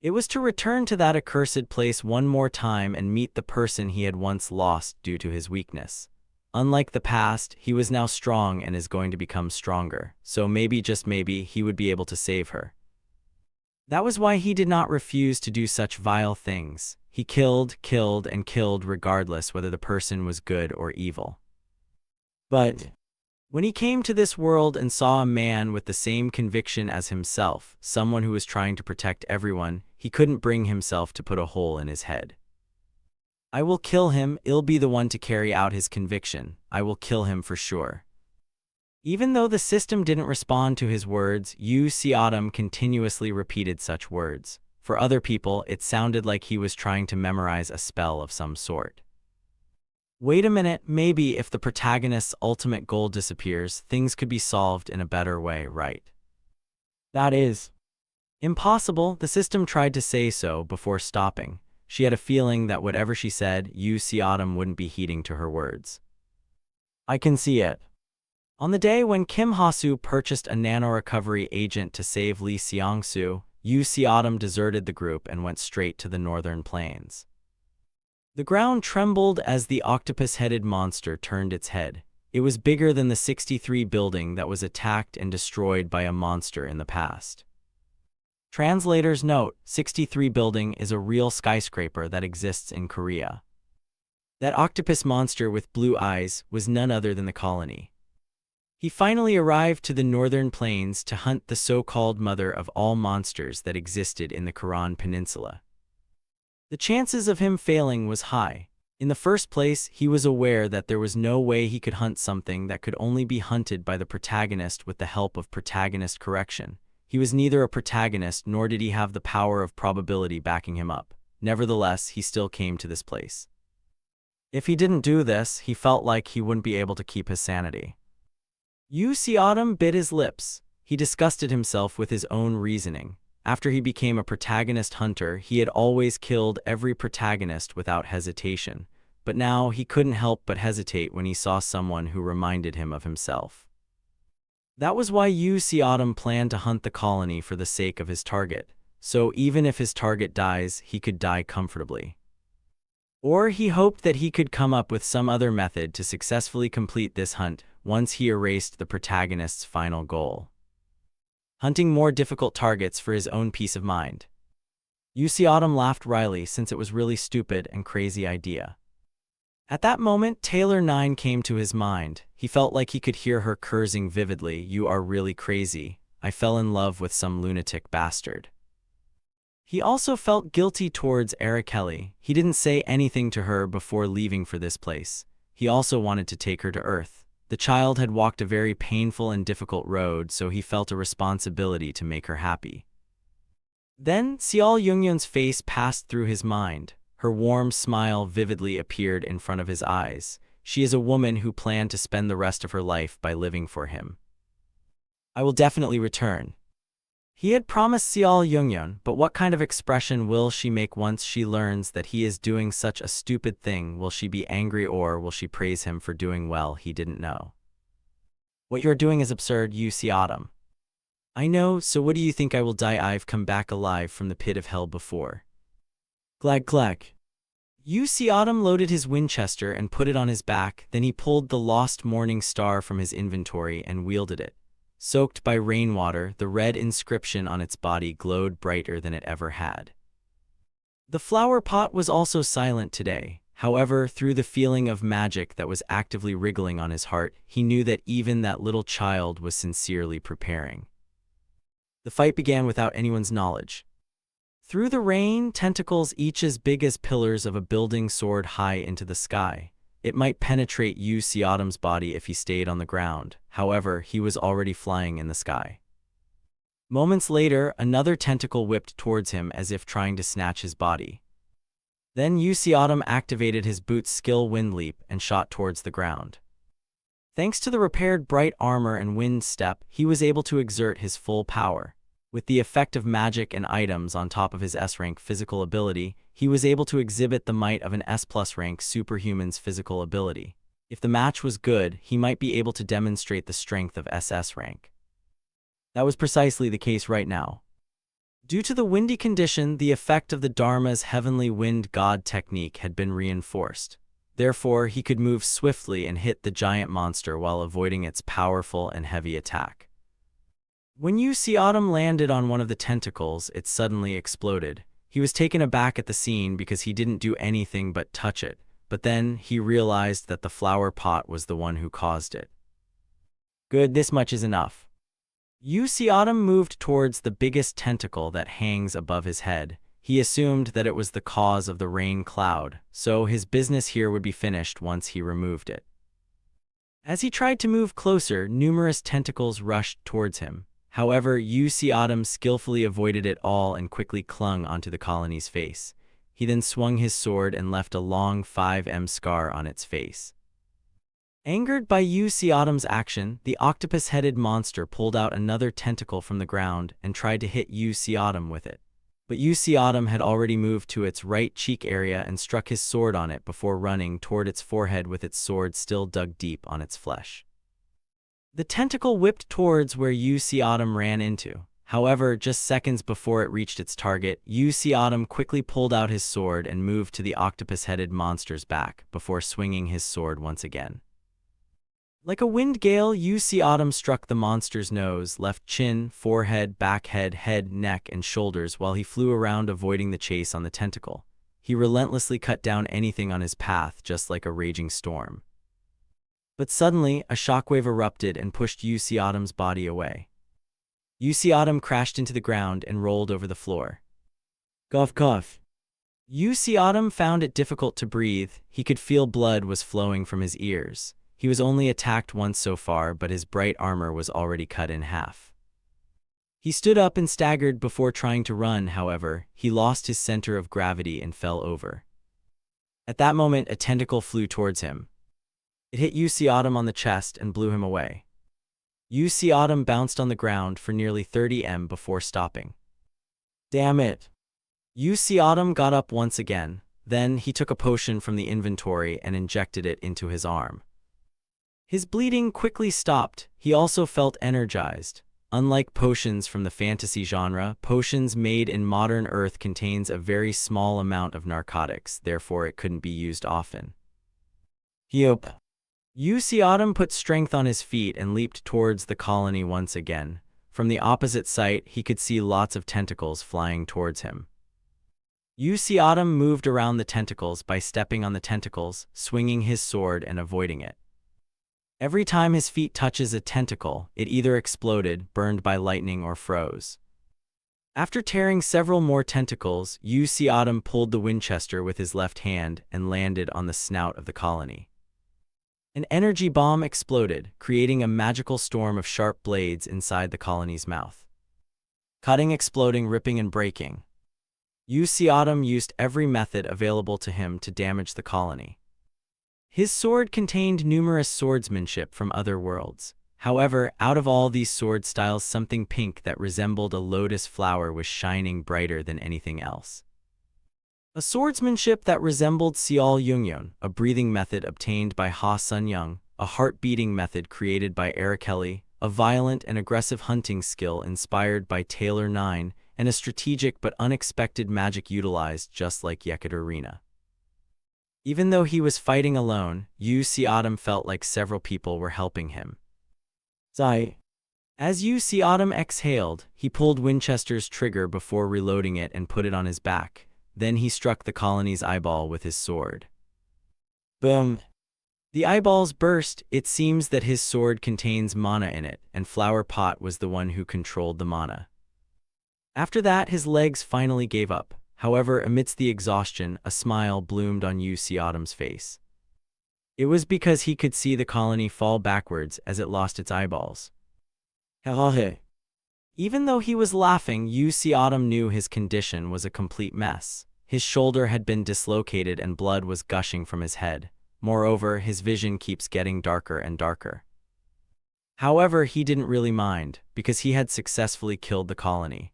It was to return to that accursed place one more time and meet the person he had once lost due to his weakness. Unlike the past, he was now strong and is going to become stronger, so maybe, just maybe, he would be able to save her. That was why he did not refuse to do such vile things. He killed, and killed regardless whether the person was good or evil. But when he came to this world and saw a man with the same conviction as himself, someone who was trying to protect everyone, he couldn't bring himself to put a hole in his head. I will kill him. I'll be the one to carry out his conviction. I will kill him for sure. Even though the system didn't respond to his words, UC Autumn continuously repeated such words. For other people, it sounded like he was trying to memorize a spell of some sort. Wait a minute, maybe if the protagonist's ultimate goal disappears, things could be solved in a better way, right? That is impossible. The system tried to say so before stopping. She had a feeling that whatever she said, UC Autumn wouldn't be heeding to her words. I can see it. On the day when Kim Ha-soo purchased a nano-recovery agent to save Lee Seong-soo, UC Autumn deserted the group and went straight to the northern plains. The ground trembled as the octopus-headed monster turned its head. It was bigger than the 63 building that was attacked and destroyed by a monster in the past. Translator's note: 63 building is a real skyscraper that exists in Korea. That octopus monster with blue eyes was none other than the colony. He finally arrived to the northern plains to hunt the so-called mother of all monsters that existed in the Koran Peninsula. The chances of him failing was high. In the first place, he was aware that there was no way he could hunt something that could only be hunted by the protagonist with the help of protagonist correction. He was neither a protagonist nor did he have the power of probability backing him up. Nevertheless, he still came to this place. If he didn't do this, he felt like he wouldn't be able to keep his sanity. Autumn bit his lips. He disgusted himself with his own reasoning. After he became a protagonist hunter, he had always killed every protagonist without hesitation. But now he couldn't help but hesitate when he saw someone who reminded him of himself. That was why Autumn planned to hunt the colony for the sake of his target, so even if his target dies, he could die comfortably. Or he hoped that he could come up with some other method to successfully complete this hunt once he erased the protagonist's final goal. Hunting more difficult targets for his own peace of mind. Autumn laughed wryly since it was really stupid and crazy idea. At that moment, Taylor 9 came to his mind. He felt like he could hear her cursing vividly. "You are really crazy. I fell in love with some lunatic bastard." He also felt guilty towards Kelly. He didn't say anything to her before leaving for this place. He also wanted to take her to Earth. The child had walked a very painful and difficult road, so he felt a responsibility to make her happy. Then, Seol Yoongyun's face passed through his mind. Her warm smile vividly appeared in front of his eyes. She is a woman who planned to spend the rest of her life by living for him. "I will definitely return." He had promised Seol Yoongyun, but what kind of expression will she make once she learns that he is doing such a stupid thing? Will she be angry or will she praise him for doing well? He didn't know. "What you're doing is absurd, Autumn." "I know, so what do you think I will die? I've come back alive from the pit of hell before." Glag glag. Autumn loaded his Winchester and put it on his back, then he pulled the lost morning star from his inventory and wielded it. Soaked by rainwater, the red inscription on its body glowed brighter than it ever had. The flower pot was also silent today. However, through the feeling of magic that was actively wriggling on his heart, he knew that even that little child was sincerely preparing. The fight began without anyone's knowledge. Through the rain, tentacles each as big as pillars of a building soared high into the sky. It might penetrate Autumn's body if he stayed on the ground. However, he was already flying in the sky. Moments later, another tentacle whipped towards him as if trying to snatch his body. Then Autumn activated his boot's skill wind leap and shot towards the ground. Thanks to the repaired bright armor and wind step, he was able to exert his full power. With the effect of magic and items on top of his S-rank physical ability, he was able to exhibit the might of an S+ rank superhuman's physical ability. If the match was good, he might be able to demonstrate the strength of SS rank. That was precisely the case right now. Due to the windy condition, the effect of the Dharma's heavenly wind god technique had been reinforced. Therefore, he could move swiftly and hit the giant monster while avoiding its powerful and heavy attack. When Autumn landed on one of the tentacles, it suddenly exploded. He was taken aback at the scene because he didn't do anything but touch it, but then he realized that the flower pot was the one who caused it. Good, this much is enough. Autumn moved towards the biggest tentacle that hangs above his head. He assumed that it was the cause of the rain cloud, so his business here would be finished once he removed it. As he tried to move closer, numerous tentacles rushed towards him. However, Autumn skillfully avoided it all and quickly clung onto the colony's face. He then swung his sword and left a long 5M scar on its face. Angered by Autumn's action, the octopus-headed monster pulled out another tentacle from the ground and tried to hit Autumn with it. But Autumn had already moved to its right cheek area and struck his sword on it before running toward its forehead with its sword still dug deep on its flesh. The tentacle whipped towards where Autumn ran into. However, just seconds before it reached its target, Autumn quickly pulled out his sword and moved to the octopus-headed monster's back before swinging his sword once again. Like a wind gale, UC Autumn struck the monster's nose, left chin, forehead, back head, neck, and shoulders while he flew around avoiding the chase on the tentacle. He relentlessly cut down anything on his path, just like a raging storm. But suddenly, a shockwave erupted and pushed UC Autumn's body away. UC Autumn crashed into the ground and rolled over the floor. Cough, cough. UC Autumn found it difficult to breathe. He could feel blood was flowing from his ears. He was only attacked once so far, but his bright armor was already cut in half. He stood up and staggered before trying to run. However, he lost his center of gravity and fell over. At that moment, a tentacle flew towards him. It hit UC Autumn on the chest and blew him away. UC Autumn bounced on the ground for nearly 30 m before stopping. Damn it! UC Autumn got up once again. Then he took a potion from the inventory and injected it into his arm. His bleeding quickly stopped. He also felt energized. Unlike potions from the fantasy genre, potions made in modern Earth contains a very small amount of narcotics, therefore it couldn't be used often. Yup. UC Autumn put strength on his feet and leaped towards the colony once again. From the opposite side, he could see lots of tentacles flying towards him. UC Autumn moved around the tentacles by stepping on the tentacles, swinging his sword and avoiding it. Every time his feet touches a tentacle, it either exploded, burned by lightning, or froze. After tearing several more tentacles, UC Autumn pulled the Winchester with his left hand and landed on the snout of the colony. An energy bomb exploded, creating a magical storm of sharp blades inside the colony's mouth. Cutting, exploding, ripping, and breaking. UC Autumn used every method available to him to damage the colony. His sword contained numerous swordsmanship from other worlds. However, out of all these sword styles, something pink that resembled a lotus flower was shining brighter than anything else. A swordsmanship that resembled Seol Yungyeon, a breathing method obtained by Ha Sun Young, a heart-beating method created by Arakeli, a violent and aggressive hunting skill inspired by Taylor 9, and a strategic but unexpected magic utilized just like Yekaterina. Even though he was fighting alone, UC Autumn felt like several people were helping him. Sigh. As UC Autumn exhaled, he pulled Winchester's trigger before reloading it and put it on his back. Then he struck the colony's eyeball with his sword. Boom! The eyeballs burst. It seems that his sword contains mana in it, and Flower Pot was the one who controlled the mana. After that, his legs finally gave up. However, amidst the exhaustion, a smile bloomed on UC Autumn's face. It was because he could see the colony fall backwards as it lost its eyeballs. Even though he was laughing, UC Autumn knew his condition was a complete mess. His shoulder had been dislocated and blood was gushing from his head. Moreover, his vision keeps getting darker and darker. However, he didn't really mind, because he had successfully killed the colony.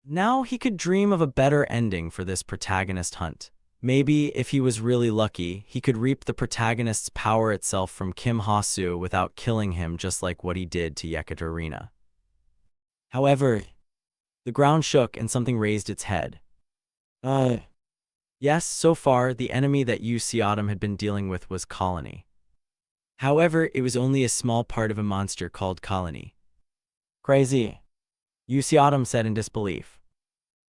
Now he could dream of a better ending for this protagonist hunt. Maybe, if he was really lucky, he could reap the protagonist's power itself from Kim Ha-soo without killing him, just like what he did to Yekaterina. However, the ground shook and something raised its head. Yes, so far, the enemy that UC Autumn had been dealing with was Colony. However, it was only a small part of a monster called Colony. Crazy, UC Autumn said in disbelief.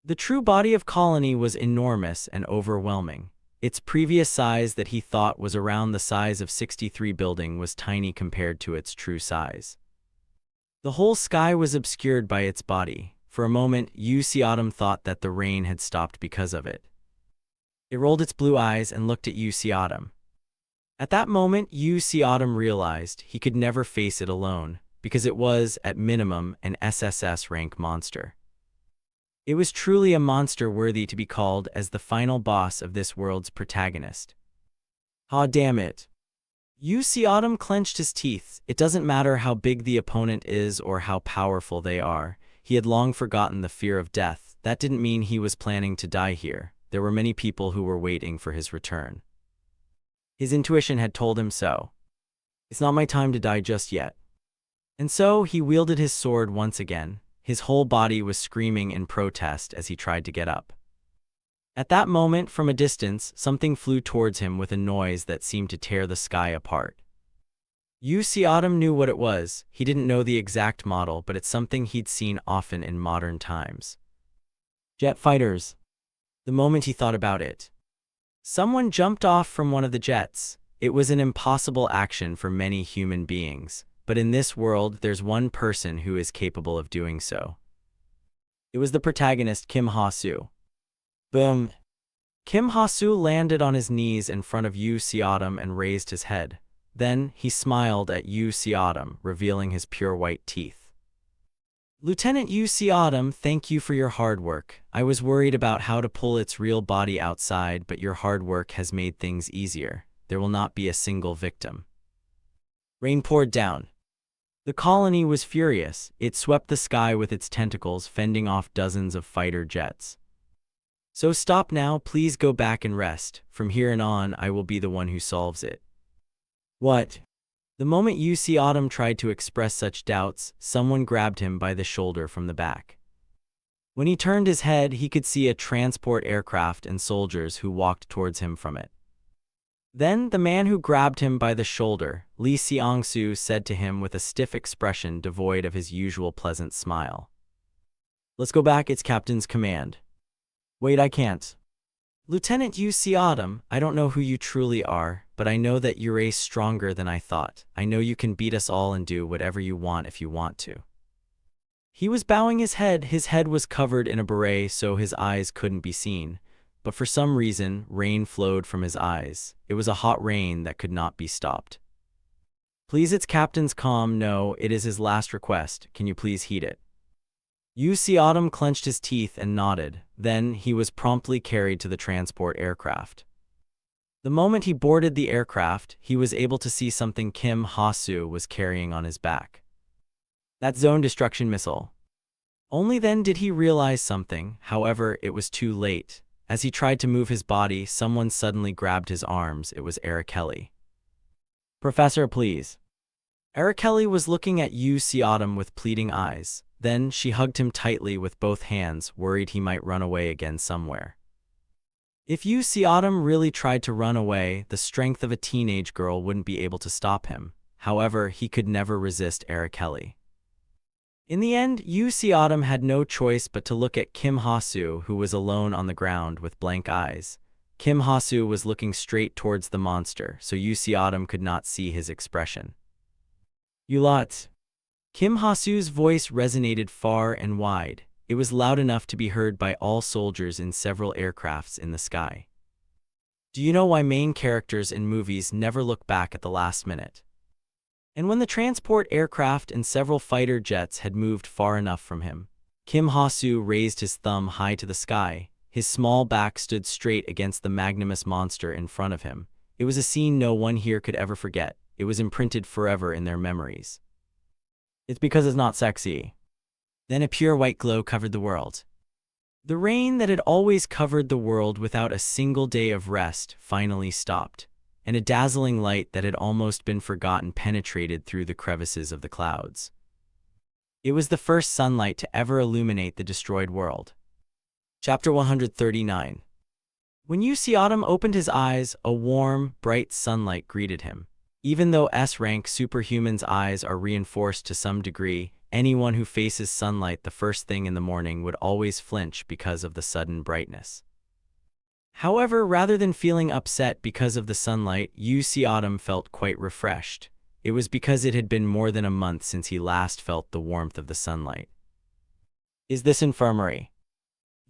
The true body of Colony was enormous and overwhelming. Its previous size that he thought was around the size of 63 building was tiny compared to its true size. The whole sky was obscured by its body. For a moment, UC Autumn thought that the rain had stopped because of it. It rolled its blue eyes and looked at UC Autumn. At that moment, UC Autumn realized he could never face it alone, because it was, at minimum, an SSS rank monster. It was truly a monster worthy to be called as the final boss of this world's protagonist. Ah, damn it. UC Autumn clenched his teeth. It doesn't matter how big the opponent is or how powerful they are. He had long forgotten the fear of death. That didn't mean he was planning to die here. There were many people who were waiting for his return. His intuition had told him so. It's not my time to die just yet. And so he wielded his sword once again. His whole body was screaming in protest as he tried to get up. At that moment, from a distance, something flew towards him with a noise that seemed to tear the sky apart. UC Autumn knew what it was. He didn't know the exact model, but it's something he'd seen often in modern times. Jet fighters. The moment he thought about it, someone jumped off from one of the jets. It was an impossible action for many human beings, but in this world there's one person who is capable of doing so. It was the protagonist, Kim Ha-soo. Boom! Kim Ha-soo landed on his knees in front of UC Autumn and raised his head. Then he smiled at UC Autumn, revealing his pure white teeth. Lieutenant UC Autumn, thank you for your hard work. I was worried about how to pull its real body outside, but your hard work has made things easier. There will not be a single victim. Rain poured down. The colony was furious. It swept the sky with its tentacles, fending off dozens of fighter jets. So stop now, please go back and rest. From here on, I will be the one who solves it. What? The moment UC Autumn tried to express such doubts, someone grabbed him by the shoulder from the back. When he turned his head, he could see a transport aircraft and soldiers who walked towards him from it. Then the man who grabbed him by the shoulder, Lee Seong-soo, said to him with a stiff expression devoid of his usual pleasant smile. Let's go back, it's Captain's command. Wait, I can't. Lieutenant UC Autumn, I don't know who you truly are, but I know that you're stronger than I thought. I know you can beat us all and do whatever you want if you want to. He was bowing his head. His head was covered in a beret so his eyes couldn't be seen, but for some reason, rain flowed from his eyes. It was a hot rain that could not be stopped. Please, it's Captain's calm. No, it is his last request. Can you please heed it? UC Autumn clenched his teeth and nodded. Then he was promptly carried to the transport aircraft. The moment he boarded the aircraft, he was able to see something Kim Ha-soo was carrying on his back. That zone destruction missile. Only then did he realize something. However, it was too late. As he tried to move his body, someone suddenly grabbed his arms. It was Arakeli. Professor, please. Arakeli was looking at UC Autumn with pleading eyes. Then she hugged him tightly with both hands, worried he might run away again somewhere. If UC Autumn really tried to run away, the strength of a teenage girl wouldn't be able to stop him. However, he could never resist Arakeli. In the end, UC Autumn had no choice but to look at Kim Ha-soo, who was alone on the ground with blank eyes. Kim Ha-soo was looking straight towards the monster, so UC Autumn could not see his expression. You lot. Kim Ha-soo's voice resonated far and wide. It was loud enough to be heard by all soldiers in several aircrafts in the sky. Do you know why main characters in movies never look back at the last minute? And when the transport aircraft and several fighter jets had moved far enough from him, Kim Ha-soo raised his thumb high to the sky. His small back stood straight against the magnanimous monster in front of him. It was a scene no one here could ever forget. It was imprinted forever in their memories. It's because it's not sexy. Then a pure white glow covered the world. The rain that had always covered the world without a single day of rest finally stopped, and a dazzling light that had almost been forgotten penetrated through the crevices of the clouds. It was the first sunlight to ever illuminate the destroyed world. Chapter 139. When UC Autumn opened his eyes, a warm, bright sunlight greeted him. Even though S-rank superhumans' eyes are reinforced to some degree, anyone who faces sunlight the first thing in the morning would always flinch because of the sudden brightness. However, rather than feeling upset because of the sunlight, UC Autumn felt quite refreshed. It was because it had been more than a month since he last felt the warmth of the sunlight. Is this infirmary?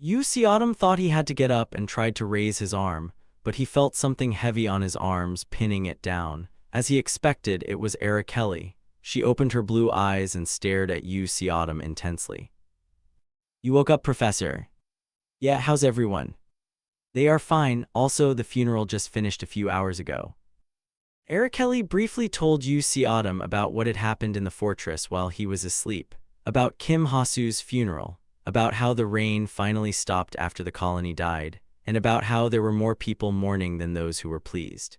UC Autumn thought he had to get up and tried to raise his arm, but he felt something heavy on his arms pinning it down. As he expected, it was Arakeli. She opened her blue eyes and stared at UC Autumn intensely. You woke up, Professor? Yeah, how's everyone? They are fine. Also, the funeral just finished a few hours ago. Arakeli briefly told UC Autumn about what had happened in the fortress while he was asleep, about Kim Ha-soo's funeral, about how the rain finally stopped after the colony died, and about how there were more people mourning than those who were pleased.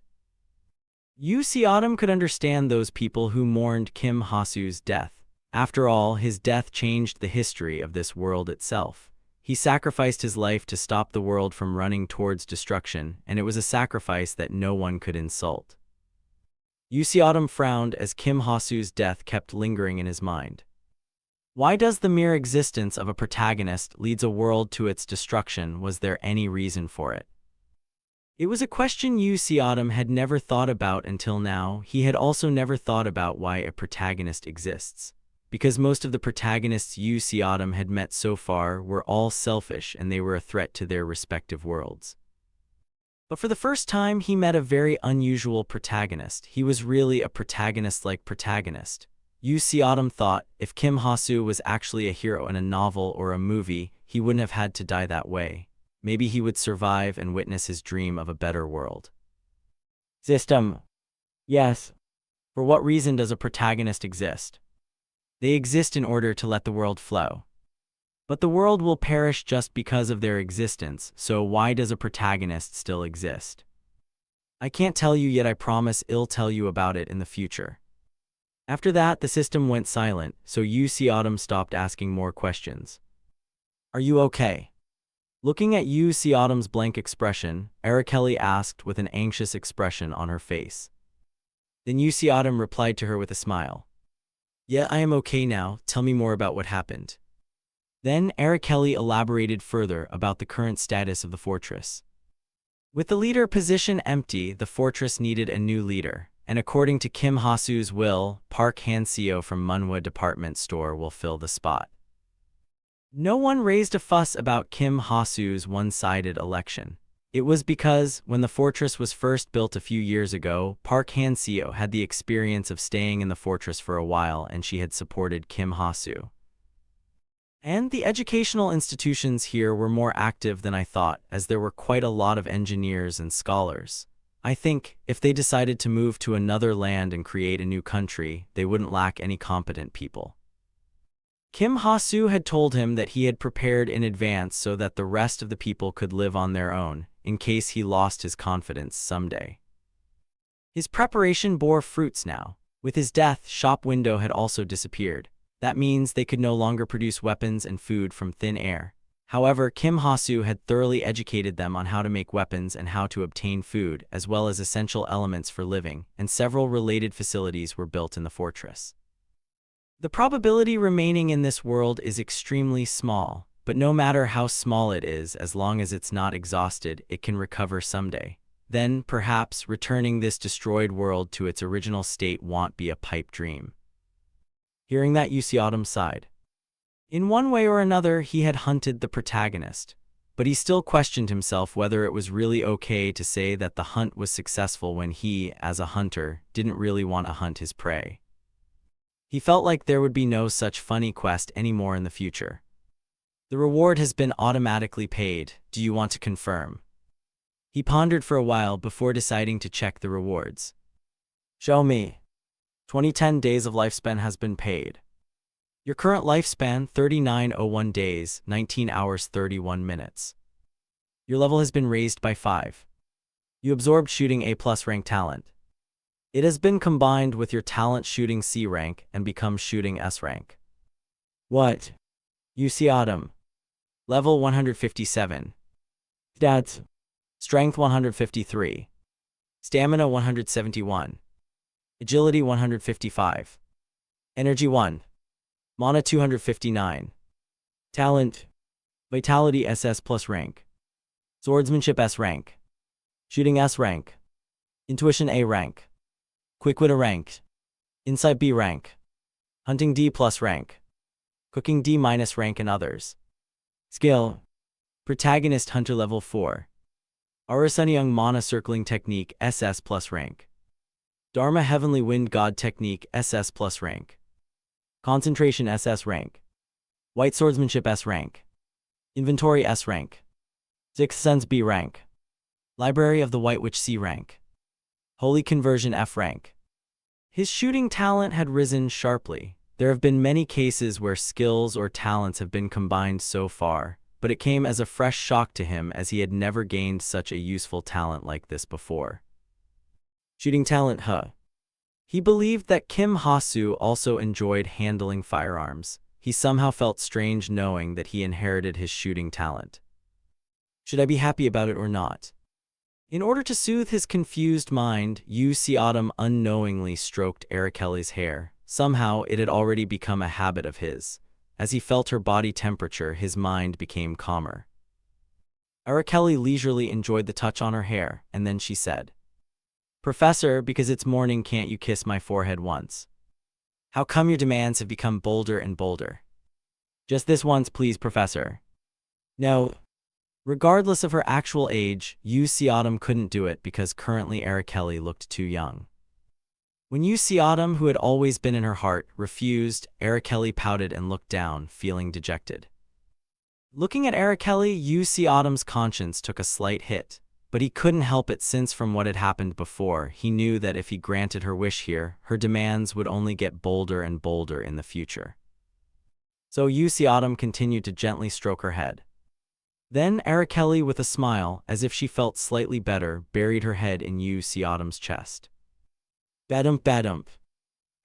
UC Autumn could understand those people who mourned Kim Ha-soo's death. After all, his death changed the history of this world itself. He sacrificed his life to stop the world from running towards destruction, and it was a sacrifice that no one could insult. UC Autumn frowned as Kim Ha-soo's death kept lingering in his mind. Why does the mere existence of a protagonist leads a world to its destruction? Was there any reason for it? It was a question UC Autumn had never thought about until now. He had also never thought about why a protagonist exists. Because most of the protagonists UC Autumn had met so far were all selfish and they were a threat to their respective worlds. But for the first time, he met a very unusual protagonist. He was really a protagonist-like protagonist. UC Autumn thought if Kim Ha-soo was actually a hero in a novel or a movie, he wouldn't have had to die that way. Maybe he would survive and witness his dream of a better world. System. Yes. For what reason does a protagonist exist? They exist in order to let the world flow. But the world will perish just because of their existence, so why does a protagonist still exist? I can't tell you yet, I promise I'll tell you about it in the future. After that, the system went silent, so UC Autumn stopped asking more questions. Are you okay? Looking at UC Autumn's blank expression, Kelly asked with an anxious expression on her face. Then UC Autumn replied to her with a smile. Yeah, I am okay now, tell me more about what happened. Then Kelly elaborated further about the current status of the fortress. With the leader position empty, the fortress needed a new leader. And according to Kim Ha-soo's will, Park Han-seo from Munhwa Department Store will fill the spot. No one raised a fuss about Kim Ha-soo's one-sided election. It was because, when the fortress was first built a few years ago, Park Han-seo had the experience of staying in the fortress for a while and she had supported Kim Ha-soo. And the educational institutions here were more active than I thought, as there were quite a lot of engineers and scholars. I think, if they decided to move to another land and create a new country, they wouldn't lack any competent people. Kim Ha-soo had told him that he had prepared in advance so that the rest of the people could live on their own, in case he lost his confidence someday. His preparation bore fruits now. With his death, shop window had also disappeared. That means they could no longer produce weapons and food from thin air. However, Kim Ha-soo had thoroughly educated them on how to make weapons and how to obtain food, as well as essential elements for living, and several related facilities were built in the fortress. The probability remaining in this world is extremely small, but no matter how small it is, as long as it's not exhausted, it can recover someday. Then, perhaps, returning this destroyed world to its original state won't be a pipe dream. Hearing that, UC Autumn sighed. In one way or another, he had hunted the protagonist, but he still questioned himself whether it was really okay to say that the hunt was successful when he, as a hunter, didn't really want to hunt his prey. He felt like there would be no such funny quest anymore in the future. The reward has been automatically paid. Do you want to confirm? He pondered for a while before deciding to check the rewards. Show me. 2010 days of lifespan has been paid. Your current lifespan, 3901 days, 19 hours 31 minutes. Your level has been raised by 5. You absorbed shooting A+ rank talent. It has been combined with your talent shooting C rank and becomes shooting S rank. What? UC Autumn. Level 157. Stats. Strength 153. Stamina 171. Agility 155. Energy 1. Mana 259. Talent. Vitality SS+ rank. Swordsmanship S rank. Shooting S rank. Intuition A rank. Quick-wit A rank. Insight B rank. Hunting D+ rank. Cooking D- rank and others. Skill. Protagonist Hunter level 4. Arasunyung Mana Circling Technique SS+ rank. Dharma Heavenly Wind God Technique SS+ rank. Concentration SS rank. White Swordsmanship S rank. Inventory S rank. Sixth Sense B rank. Library of the White Witch C rank. Holy Conversion F rank. His shooting talent had risen sharply. There have been many cases where skills or talents have been combined so far, but it came as a fresh shock to him as he had never gained such a useful talent like this before. Shooting talent He believed that Kim Ha-soo also enjoyed handling firearms. He somehow felt strange knowing that he inherited his shooting talent. Should I be happy about it or not? In order to soothe his confused mind, U.C. Autumn unknowingly stroked Arakelly's hair. Somehow, it had already become a habit of his. As he felt her body temperature, his mind became calmer. Arakelly leisurely enjoyed the touch on her hair, and then she said, "Professor, because it's morning, can't you kiss my forehead once? How come your demands have become bolder and bolder? Just this once, please, Professor." No. Regardless of her actual age, U.C. Autumn couldn't do it because currently Arakelly looked too young. When U.C. Autumn, who had always been in her heart, refused, Arakelly pouted and looked down, feeling dejected. Looking at Arakelly, U.C. Autumn's conscience took a slight hit, but he couldn't help it since from what had happened before, he knew that if he granted her wish here, her demands would only get bolder and bolder in the future. So U.C. Autumn continued to gently stroke her head. Then Arakelly, with a smile, as if she felt slightly better, buried her head in U.C. Autumn's chest. Badump badump.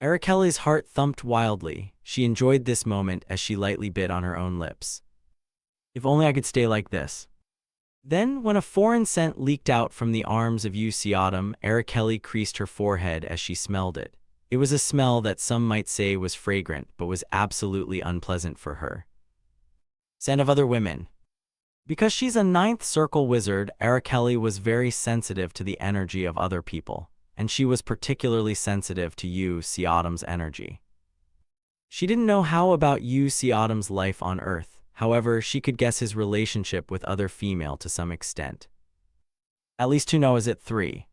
Arakelly's heart thumped wildly. She enjoyed this moment as she lightly bit on her own lips. If only I could stay like this. Then, when a foreign scent leaked out from the arms of U.C. Autumn, Arakelly creased her forehead as she smelled it. It was a smell that some might say was fragrant, but was absolutely unpleasant for her. Scent of other women. Because she's a ninth circle wizard, Arakelly was very sensitive to the energy of other people, and she was particularly sensitive to U.C. Autumn's energy. She didn't know how about U.C. Autumn's life on Earth, however, she could guess his relationship with other female to some extent. At least 2 knows it 3.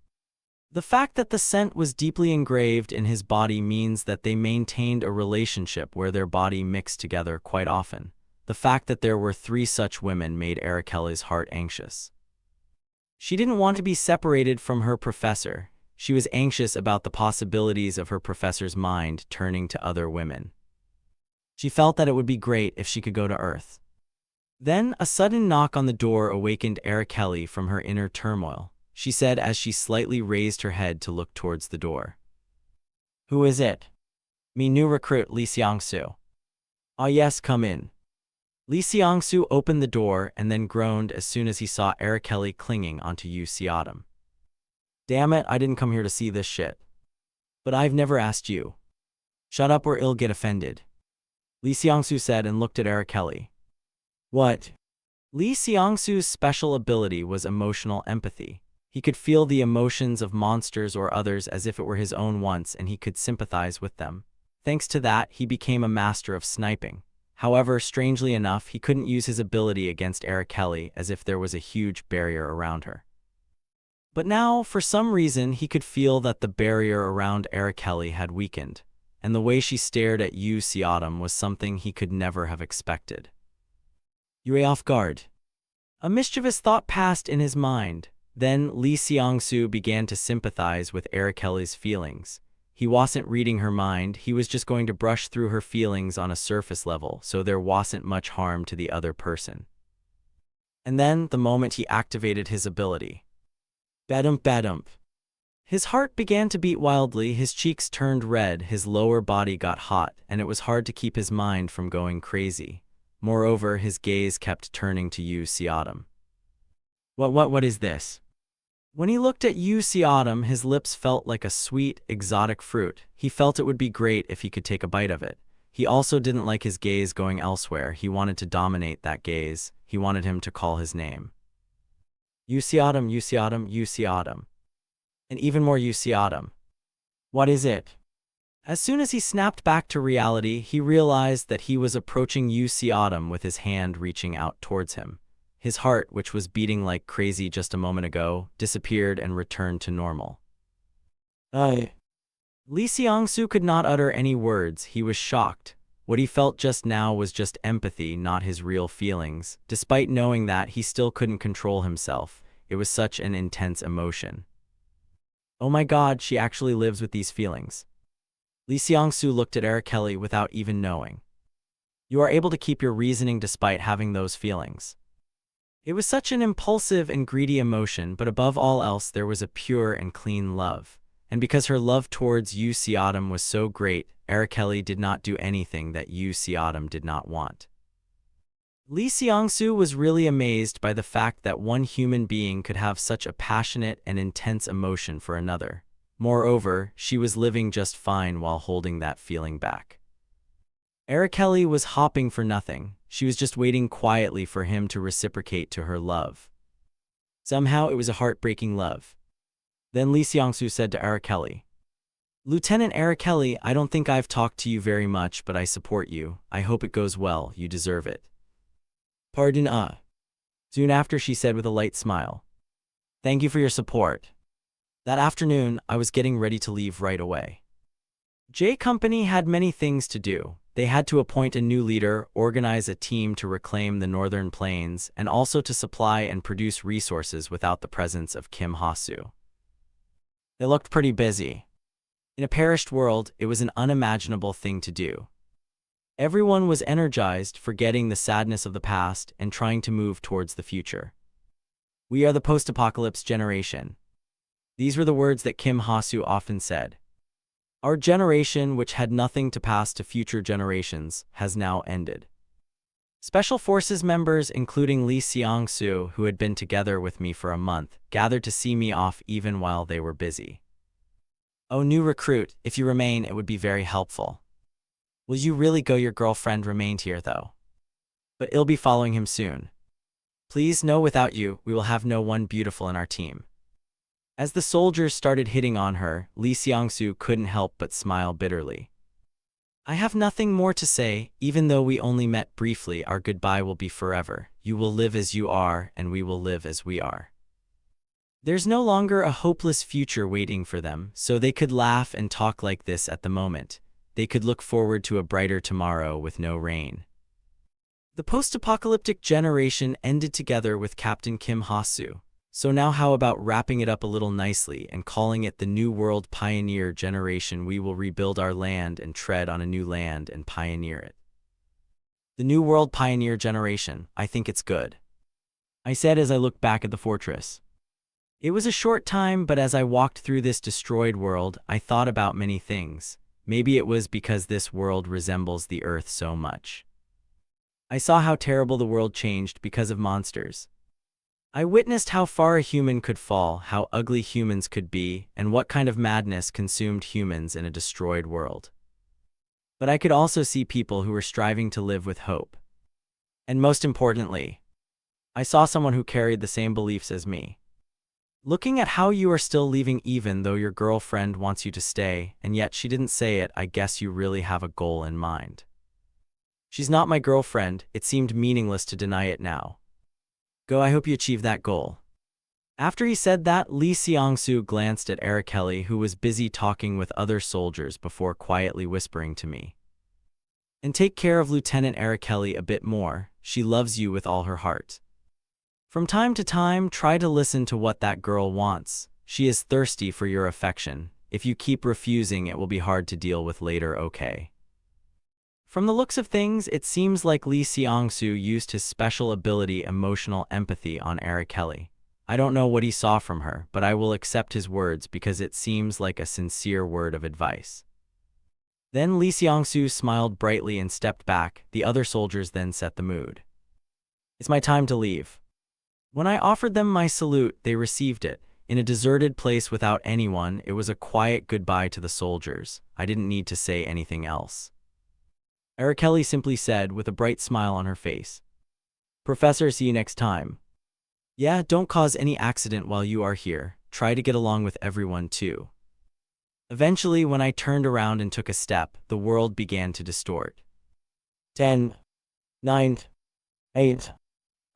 The fact that the scent was deeply engraved in his body means that they maintained a relationship where their body mixed together quite often. The fact that there were 3 such women made Arakelly's heart anxious. She didn't want to be separated from her professor. She was anxious about the possibilities of her professor's mind turning to other women. She felt that it would be great if she could go to Earth. Then, a sudden knock on the door awakened Arakelly from her inner turmoil. She said as she slightly raised her head to look towards the door. "Who is it?" "Me new recruit, Li Xiangsu." "Ah yes, come in." Li Xiangsu opened the door and then groaned as soon as he saw Arakelly clinging onto U.C. Autumn. "Damn it, I didn't come here to see this shit. But I've never asked you." "Shut up or I'll get offended," Li Xiangsu said and looked at Arakelly. "What?" Li Xiangsu's special ability was emotional empathy. He could feel the emotions of monsters or others as if it were his own once, and he could sympathize with them. Thanks to that, he became a master of sniping. However, strangely enough, he couldn't use his ability against Arakelly as if there was a huge barrier around her. But now, for some reason, he could feel that the barrier around Arakelly had weakened, and the way she stared at U.C. Autumn was something he could never have expected. "You're off guard." A mischievous thought passed in his mind. Then Li Xiangsu began to sympathize with Arakelly's feelings. He wasn't reading her mind, he was just going to brush through her feelings on a surface level, so there wasn't much harm to the other person. And then, the moment he activated his ability. Badump badump. His heart began to beat wildly, his cheeks turned red, his lower body got hot, and it was hard to keep his mind from going crazy. Moreover, his gaze kept turning to U.C. Autumn. What is this?" When he looked at U.C. Autumn, his lips felt like a sweet, exotic fruit. He felt it would be great if he could take a bite of it. He also didn't like his gaze going elsewhere. He wanted to dominate that gaze. He wanted him to call his name. U.C. Autumn, U.C. Autumn, U.C. Autumn. And even more U.C. Autumn. "What is it?" As soon as he snapped back to reality, he realized that he was approaching U.C. Autumn with his hand reaching out towards him. His heart, which was beating like crazy just a moment ago, disappeared and returned to normal. Li Xiangsu could not utter any words. He was shocked. What he felt just now was just empathy, not his real feelings. Despite knowing that, he still couldn't control himself. It was such an intense emotion. Oh my god, she actually lives with these feelings. Li Xiangsu looked at Arakelly without even knowing. You are able to keep your reasoning despite having those feelings. It was such an impulsive and greedy emotion, but above all else there was a pure and clean love. And because her love towards U.C. Autumn was so great, Arakelly did not do anything that U.C. Autumn did not want. Lee Seong-soo was really amazed by the fact that one human being could have such a passionate and intense emotion for another. Moreover, she was living just fine while holding that feeling back. Araceli was hopping for nothing. She was just waiting quietly for him to reciprocate to her love. Somehow it was a heartbreaking love. Then Lee Seong-soo said to Araceli, "Lieutenant Araceli, I don't think I've talked to you very much, but I support you. I hope it goes well. You deserve it." "Pardon, Soon after she said with a light smile, "Thank you for your support." That afternoon, I was getting ready to leave right away. J Company had many things to do. They had to appoint a new leader, organize a team to reclaim the northern plains, and also to supply and produce resources without the presence of Kim Ha-soo. They looked pretty busy. In a perished world, it was an unimaginable thing to do. Everyone was energized, forgetting the sadness of the past and trying to move towards the future. "We are the post-apocalypse generation." These were the words that Kim Ha-soo often said. Our generation, which had nothing to pass to future generations, has now ended. Special Forces members, including Lee Seong-soo, who had been together with me for a month, gathered to see me off even while they were busy. "Oh, new recruit, if you remain, it would be very helpful." "Will you really go? Your girlfriend remained here, though. But I'll be following him soon." "Please, no, without you, we will have no one beautiful in our team." As the soldiers started hitting on her, Lee Seong-soo couldn't help but smile bitterly. "I have nothing more to say. Even though we only met briefly, our goodbye will be forever. You will live as you are, and we will live as we are." There's no longer a hopeless future waiting for them, so they could laugh and talk like this at the moment. They could look forward to a brighter tomorrow with no rain. The post-apocalyptic generation ended together with Captain Kim Ha-soo. So now how about wrapping it up a little nicely and calling it the New World Pioneer Generation? We will rebuild our land and tread on a new land and pioneer it. The New World Pioneer Generation, I think it's good, I said as I looked back at the fortress. It was a short time, but as I walked through this destroyed world, I thought about many things. Maybe it was because this world resembles the Earth so much. I saw how terrible the world changed because of monsters. I witnessed how far a human could fall, how ugly humans could be, and what kind of madness consumed humans in a destroyed world. But I could also see people who were striving to live with hope. And most importantly, I saw someone who carried the same beliefs as me. Looking at how you are still leaving even though your girlfriend wants you to stay, and yet she didn't say it, I guess you really have a goal in mind. She's not my girlfriend, it seemed meaningless to deny it now. Go, I hope you achieve that goal. After he said that, Lee Seong-soo glanced at Araceli, who was busy talking with other soldiers, before quietly whispering to me, "And take care of Lieutenant Araceli a bit more. She loves you with all her heart. From time to time, try to listen to what that girl wants. She is thirsty for your affection. If you keep refusing, it will be hard to deal with later, okay?" From the looks of things, it seems like Lee Seong-soo used his special ability, emotional empathy, on Araceli. I don't know what he saw from her, but I will accept his words because it seems like a sincere word of advice. Then Lee Seong-soo smiled brightly and stepped back. The other soldiers then set the mood. It's my time to leave. When I offered them my salute, they received it. In a deserted place without anyone, it was a quiet goodbye to the soldiers. I didn't need to say anything else. Araceli simply said with a bright smile on her face, "Professor, see you next time." "Yeah, don't cause any accident while you are here. Try to get along with everyone too." Eventually, when I turned around and took a step, the world began to distort. 10, 9, 8.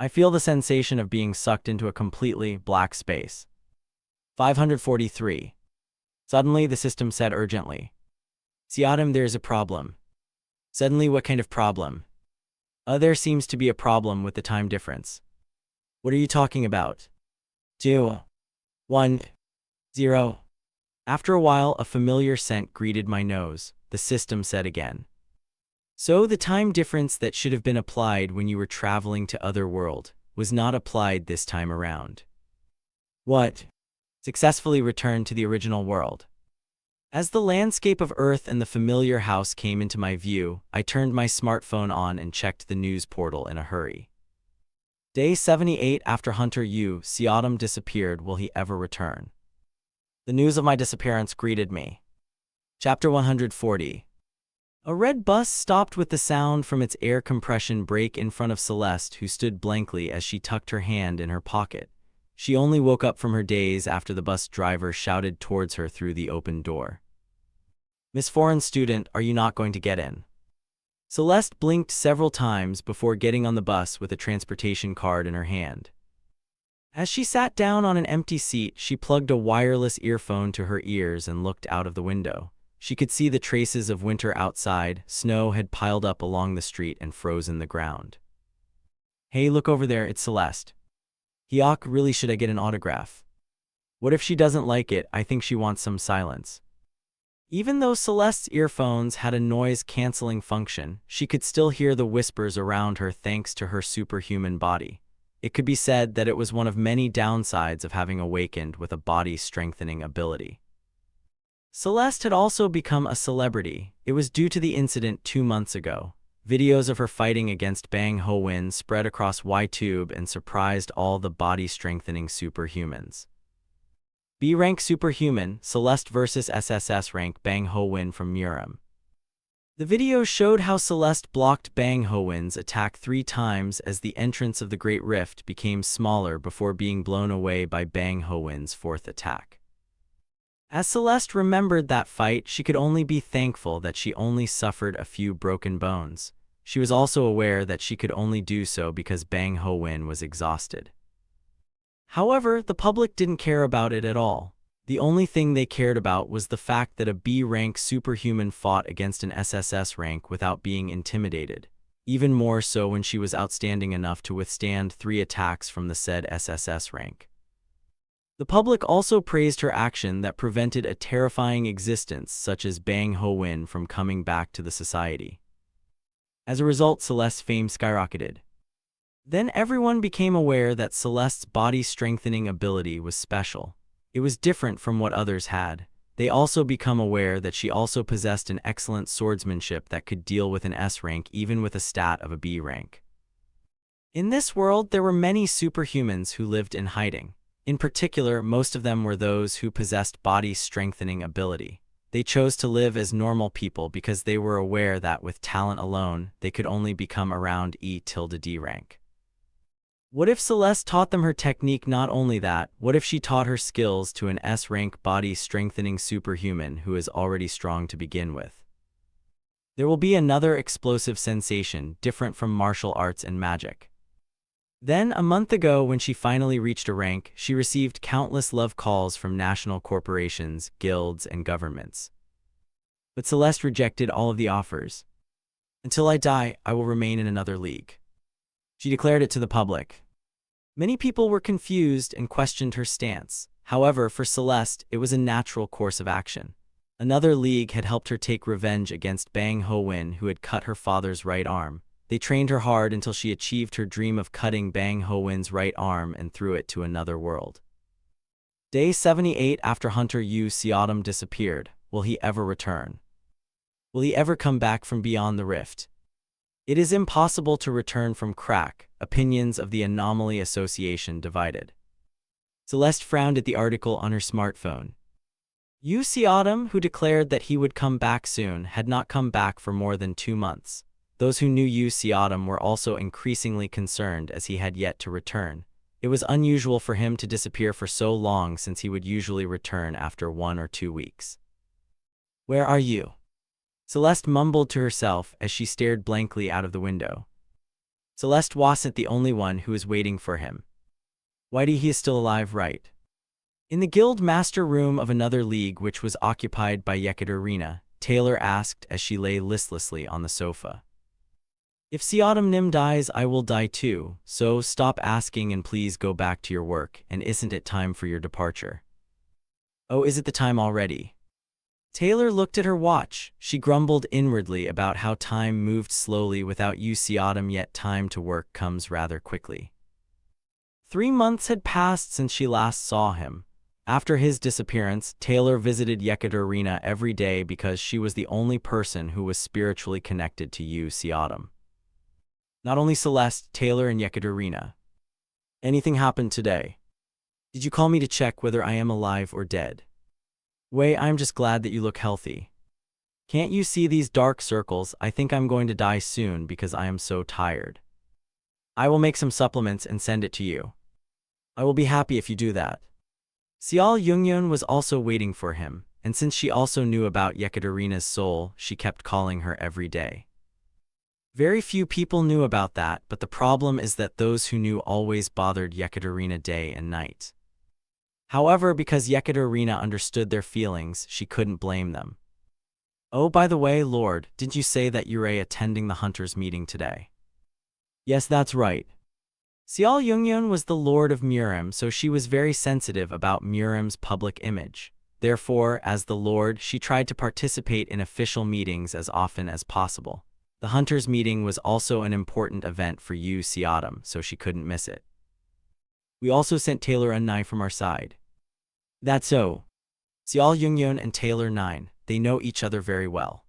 I feel the sensation of being sucked into a completely black space. 543. Suddenly, the system said urgently, "See, Autumn, there's a problem." Suddenly, what kind of problem? There seems to be a problem with the time difference. What are you talking about? 2, 1, 0. After a while, a familiar scent greeted my nose. The system said again, "So the time difference that should have been applied when you were traveling to other world was not applied this time around." What? Successfully returned to the original world. As the landscape of Earth and the familiar house came into my view, I turned my smartphone on and checked the news portal in a hurry. Day 78 after Hunter U. Seatom disappeared, will he ever return? The news of my disappearance greeted me. Chapter 140. A red bus stopped with the sound from its air compression brake in front of Celeste, who stood blankly as she tucked her hand in her pocket. She only woke up from her daze after the bus driver shouted towards her through the open door. "Miss Foreign Student, are you not going to get in?" Celeste blinked several times before getting on the bus with a transportation card in her hand. As she sat down on an empty seat, she plugged a wireless earphone to her ears and looked out of the window. She could see the traces of winter outside. Snow had piled up along the street and frozen the ground. "Hey, look over there, it's Celeste. Hyuk, really, should I get an autograph? What if she doesn't like it? I think she wants some silence." Even though Celeste's earphones had a noise-canceling function, she could still hear the whispers around her thanks to her superhuman body. It could be said that it was one of many downsides of having awakened with a body-strengthening ability. Celeste had also become a celebrity. It was due to the incident 2 months ago. Videos of her fighting against Bang Ho-win spread across YouTube and surprised all the body-strengthening superhumans. B-rank superhuman, Celeste vs SSS rank Bang Ho-win from Muram. The video showed how Celeste blocked Bang Ho-win's attack 3 times as the entrance of the Great Rift became smaller before being blown away by Bang Ho-win's 4th attack. As Celeste remembered that fight, she could only be thankful that she only suffered a few broken bones. She was also aware that she could only do so because Bang Ho-win was exhausted. However, the public didn't care about it at all. The only thing they cared about was the fact that a B-rank superhuman fought against an SSS rank without being intimidated, even more so when she was outstanding enough to withstand 3 attacks from the said SSS rank. The public also praised her action that prevented a terrifying existence such as Bang Ho-win from coming back to the society. As a result, Celeste's fame skyrocketed. Then everyone became aware that Celeste's body-strengthening ability was special. It was different from what others had. They also become aware that she also possessed an excellent swordsmanship that could deal with an S rank even with a stat of a B rank. In this world, there were many superhumans who lived in hiding. In particular, most of them were those who possessed body-strengthening ability. They chose to live as normal people because they were aware that with talent alone, they could only become around E-D rank. What if Celeste taught them her technique? Not only that, what if she taught her skills to an S-rank body-strengthening superhuman who is already strong to begin with? There will be another explosive sensation, different from martial arts and magic. Then, a month ago, when she finally reached a rank, she received countless love calls from national corporations, guilds, and governments. But Celeste rejected all of the offers. "Until I die, I will remain in another league." She declared it to the public. Many people were confused and questioned her stance. However, for Celeste, it was a natural course of action. Another league had helped her take revenge against Bang Ho-win, who had cut her father's right arm. They trained her hard until she achieved her dream of cutting Bang Ho-win's right arm and threw it to another world. Day 78 after Hunter U. Seatom disappeared. Will he ever return? Will he ever come back from beyond the rift? It is impossible to return from crack. Opinions of the Anomaly Association divided. Celeste frowned at the article on her smartphone. U. Seatom, who declared that he would come back soon, had not come back for more than 2 months. Those who knew U. Seatom were also increasingly concerned as he had yet to return. It was unusual for him to disappear for so long since he would usually return after 1 or 2 weeks. "Where are you?" Celeste mumbled to herself as she stared blankly out of the window. Celeste wasn't the only one who was waiting for him. Whitey, he is still alive, right? In the guild master room of another league which was occupied by Yekaterina, Taylor asked as she lay listlessly on the sofa. "If Seatom Nim dies, I will die too, so stop asking and please go back to your work, and isn't it time for your departure?" "Oh, is it the time already?" Taylor looked at her watch. She grumbled inwardly about how time moved slowly without U. Seatom, yet time to work comes rather quickly. 3 months had passed since she last saw him. After his disappearance, Taylor visited Yekaterina every day because she was the only person who was spiritually connected to Yu Xiaodam. Not only Celeste, Taylor, and Yekaterina. Anything happened today? Did you call me to check whether I am alive or dead? Wei, I'm just glad that you look healthy. Can't you see these dark circles? I think I'm going to die soon because I am so tired. I will make some supplements and send it to you. I will be happy if you do that. Xiao Yungyun was also waiting for him, and since she also knew about Yekaterina's soul, she kept calling her every day. Very few people knew about that, but the problem is that those who knew always bothered Yekaterina day and night. However, because Yekaterina understood their feelings, she couldn't blame them. Oh, by the way, Lord, didn't you say that you're attending the hunters' meeting today? Yes, that's right. Xiao Yungyun was the Lord of Murim, so she was very sensitive about Murim's public image. Therefore, as the Lord, she tried to participate in official meetings as often as possible. The hunters' meeting was also an important event for Yu Xiaodam, so she couldn't miss it. We also sent Taylor a 9 from our side. That's so. Xiao Yungyun and Taylor 9, they know each other very well.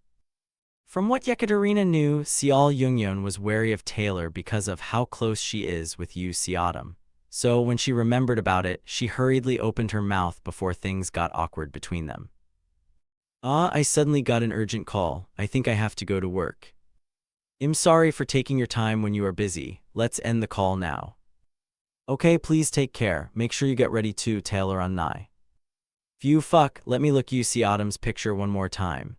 From what Yekaterina knew, Xiao Yungyun was wary of Taylor because of how close she is with Yu Xiaodam. So when she remembered about it, she hurriedly opened her mouth before things got awkward between them. I suddenly got an urgent call. I think I have to go to work. I'm sorry for taking your time when you are busy. Let's end the call now. Okay, please take care. Make sure you get ready too, Taylor on Nai. Phew, fuck, let me look Yu Xiaodam's picture one more time.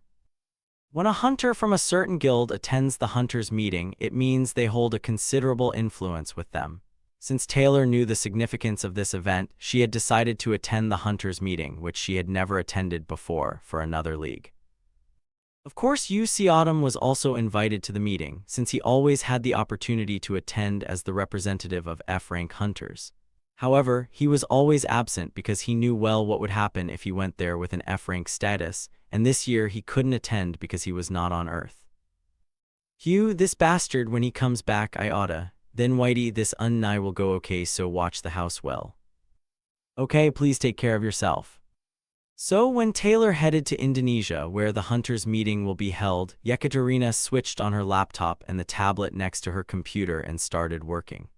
When a hunter from a certain guild attends the hunters' meeting, it means they hold a considerable influence with them. Since Taylor knew the significance of this event, she had decided to attend the hunters' meeting, which she had never attended before, for another league. Of course, Yu Xiaodam was also invited to the meeting, since he always had the opportunity to attend as the representative of F-rank hunters. However, he was always absent because he knew well what would happen if he went there with an F-rank status, and this year he couldn't attend because he was not on Earth. Hugh, this bastard, when he comes back I oughta. Then Whitey, this unnai will go okay, so watch the house well. Okay, please take care of yourself. So when Taylor headed to Indonesia, where the hunters' meeting will be held, Yekaterina switched on her laptop and the tablet next to her computer and started working.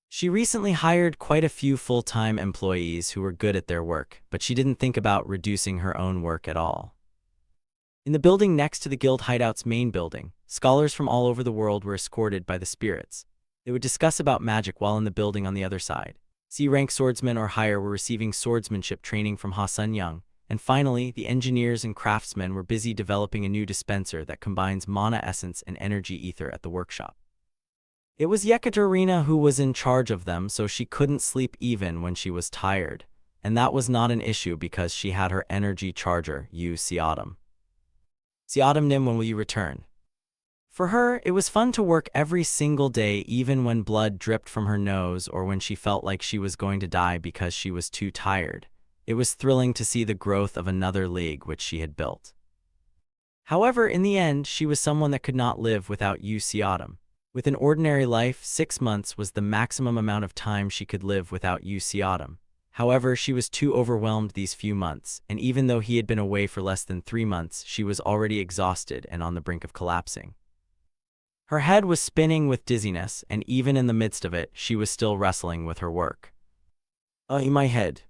She recently hired quite a few full-time employees who were good at their work, but she didn't think about reducing her own work at all. In the building next to the guild hideout's main building, scholars from all over the world were escorted by the spirits. They would discuss about magic while in the building on the other side. C-rank swordsmen or higher were receiving swordsmanship training from Ha Sun Young, and finally, the engineers and craftsmen were busy developing a new dispenser that combines mana essence and energy ether at the workshop. It was Yekaterina who was in charge of them, so she couldn't sleep even when she was tired, and that was not an issue because she had her energy charger, Yu Xiaodam. Xiaodam Nim, when will you return? For her, it was fun to work every single day, even when blood dripped from her nose or when she felt like she was going to die because she was too tired. It was thrilling to see the growth of another league which she had built. However, in the end, she was someone that could not live without Yu Xiaodam. With an ordinary life, 6 months was the maximum amount of time she could live without Yu Xiaodam. However, she was too overwhelmed these few months, and even though he had been away for less than 3 months, she was already exhausted and on the brink of collapsing. Her head was spinning with dizziness, and even in the midst of it, she was still wrestling with her work. My head.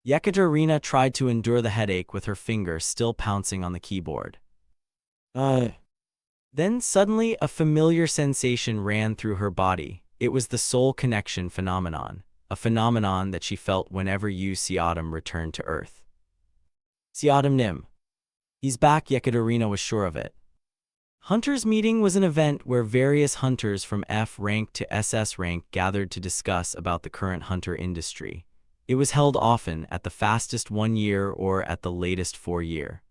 Yekaterina tried to endure the headache with her finger still pouncing on the keyboard. Then suddenly a familiar sensation ran through her body. It was the soul connection phenomenon, a phenomenon that she felt whenever Yu Xiaodam returned to Earth. Xiaodam Nim. He's back, Yekaterina was sure of it. Hunters' meeting was an event where various hunters from F rank to SS rank gathered to discuss about the current hunter industry. It was held often, at the fastest 1 year or at the latest 4 year.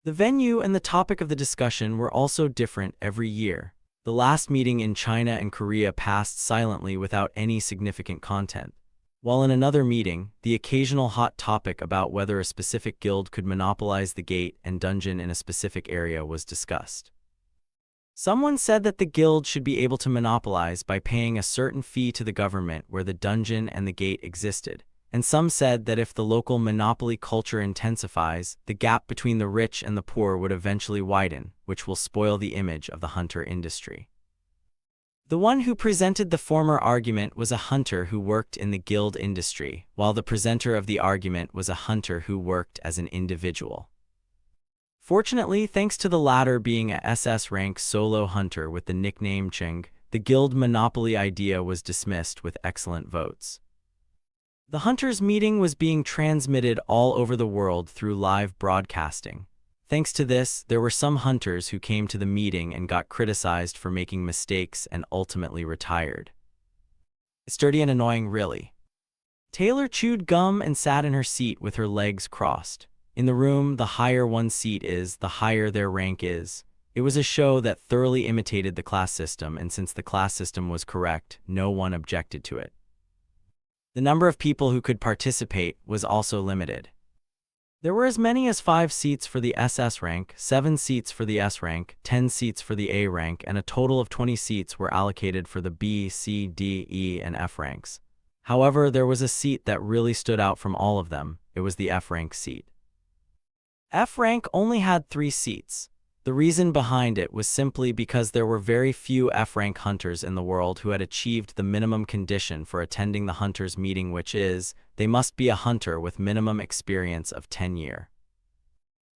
The venue and the topic of the discussion were also different every year. The last meeting in China and Korea passed silently without any significant content, while in another meeting, the occasional hot topic about whether a specific guild could monopolize the gate and dungeon in a specific area was discussed. Someone said that the guild should be able to monopolize by paying a certain fee to the government where the dungeon and the gate existed, and some said that if the local monopoly culture intensifies, the gap between the rich and the poor would eventually widen, which will spoil the image of the hunter industry. The one who presented the former argument was a hunter who worked in the guild industry, while the presenter of the argument was a hunter who worked as an individual. Fortunately, thanks to the latter being a SS rank solo hunter with the nickname Ching, the guild monopoly idea was dismissed with excellent votes. The hunters' meeting was being transmitted all over the world through live broadcasting. Thanks to this, there were some hunters who came to the meeting and got criticized for making mistakes and ultimately retired. It's dirty and annoying, really. Taylor chewed gum and sat in her seat with her legs crossed. In the room, the higher one's seat is, the higher their rank is. It was a show that thoroughly imitated the class system, and since the class system was correct, no one objected to it. The number of people who could participate was also limited. There were as many as 5 seats for the SS rank, 7 seats for the S rank, 10 seats for the A rank, and a total of 20 seats were allocated for the B, C, D, E, and F ranks. However, there was a seat that really stood out from all of them. It was the F rank seat. F rank only had 3 seats. The reason behind it was simply because there were very few F rank hunters in the world who had achieved the minimum condition for attending the hunters' meeting, which is, they must be a hunter with minimum experience of 10 years.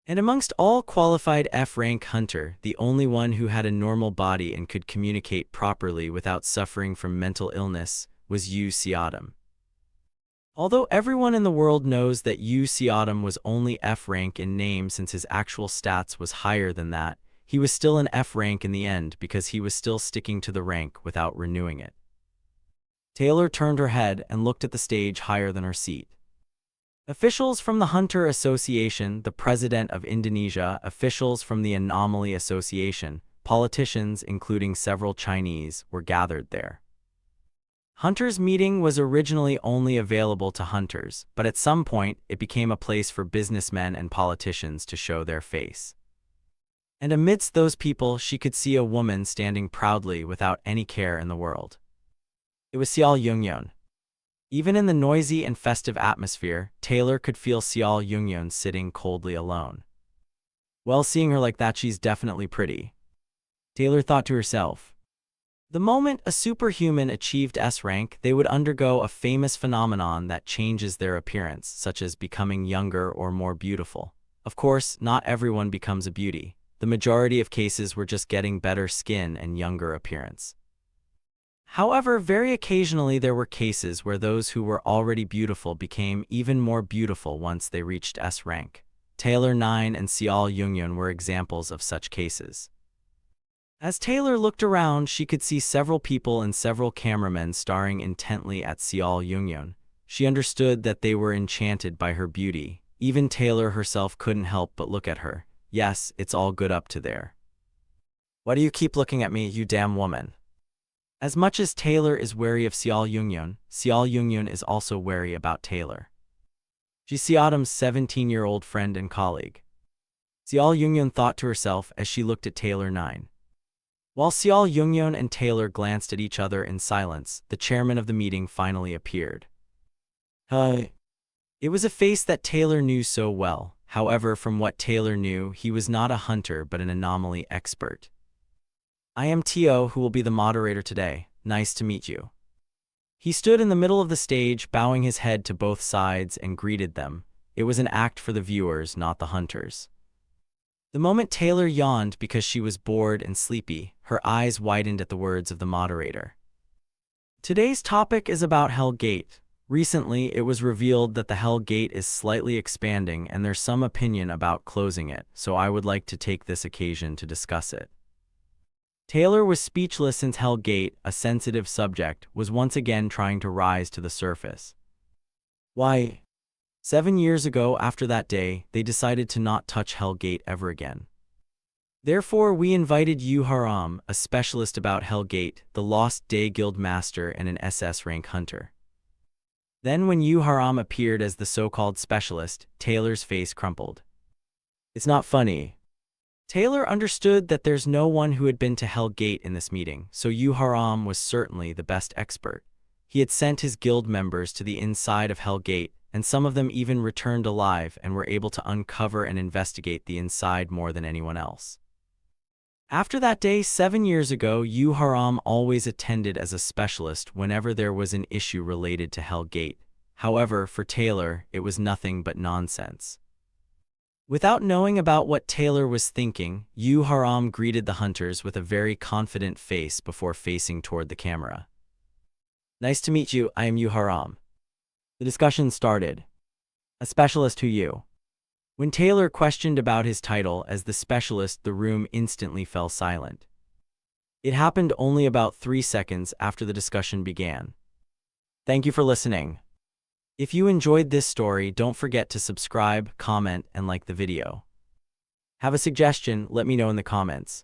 And amongst all qualified F rank hunter, the only one who had a normal body and could communicate properly without suffering from mental illness was Yu Xiaodam. Although everyone in the world knows that Yu Xiaodam was only F rank in name since his actual stats was higher than that, he was still an F rank in the end because he was still sticking to the rank without renewing it. Taylor turned her head and looked at the stage higher than her seat. Officials from the Hunter Association, the President of Indonesia, officials from the Anomaly Association, politicians including several Chinese, were gathered there. Hunters' meeting was originally only available to hunters, but at some point it became a place for businessmen and politicians to show their face. And amidst those people she could see a woman standing proudly without any care in the world. It was Xiao Yungyun. Even in the noisy and festive atmosphere, Taylor could feel Xiao Yungyun sitting coldly alone. Well, seeing her like that, she's definitely pretty, Taylor thought to herself. The moment a superhuman achieved S rank, they would undergo a famous phenomenon that changes their appearance, such as becoming younger or more beautiful. Of course, not everyone becomes a beauty. The majority of cases were just getting better skin and younger appearance. However, very occasionally there were cases where those who were already beautiful became even more beautiful once they reached S rank. Taylor 9 and Xiao Yungyun were examples of such cases. As Taylor looked around, she could see several people and several cameramen staring intently at Xiao Yungyun. She understood that they were enchanted by her beauty. Even Taylor herself couldn't help but look at her. Yes, it's all good up to there. Why do you keep looking at me, you damn woman? As much as Taylor is wary of Xiao Yungyun is also wary about Taylor. She's Xiaodam's 17-year-old friend and colleague. Xiao Yungyun thought to herself as she looked at Taylor 9. While Xiao Yungyun and Taylor glanced at each other in silence, the chairman of the meeting finally appeared. Hi. It was a face that Taylor knew so well. However, from what Taylor knew, he was not a hunter but an anomaly expert. I am Tio, who will be the moderator today. Nice to meet you. He stood in the middle of the stage, bowing his head to both sides and greeted them. It was an act for the viewers, not the hunters. The moment Taylor yawned because she was bored and sleepy, her eyes widened at the words of the moderator. Today's topic is about Hell Gate. Recently, it was revealed that the Hell Gate is slightly expanding and there's some opinion about closing it, so I would like to take this occasion to discuss it. Taylor was speechless since Hell Gate, a sensitive subject, was once again trying to rise to the surface. Why? 7 years ago, after that day, they decided to not touch Hell Gate ever again. Therefore, we invited Yu Haram, a specialist about Hell Gate, the Lost Day Guild Master and an SS rank hunter. Then when Yu Haram appeared as the so-called specialist, Taylor's face crumpled. It's not funny. Taylor understood that there's no one who had been to Hell Gate in this meeting, so Yu Haram was certainly the best expert. He had sent his guild members to the inside of Hell Gate, and some of them even returned alive and were able to uncover and investigate the inside more than anyone else. After that day 7 years ago, Yu Haram always attended as a specialist whenever there was an issue related to Hell Gate. However, for Taylor, it was nothing but nonsense. Without knowing about what Taylor was thinking, Yu Haram greeted the hunters with a very confident face before facing toward the camera. "Nice to meet you, I am Yu Haram." The discussion started. "A specialist who you?" When Taylor questioned about his title as the specialist, the room instantly fell silent. It happened only about 3 seconds after the discussion began. Thank you for listening. If you enjoyed this story, don't forget to subscribe, comment, and like the video. Have a suggestion? Let me know in the comments.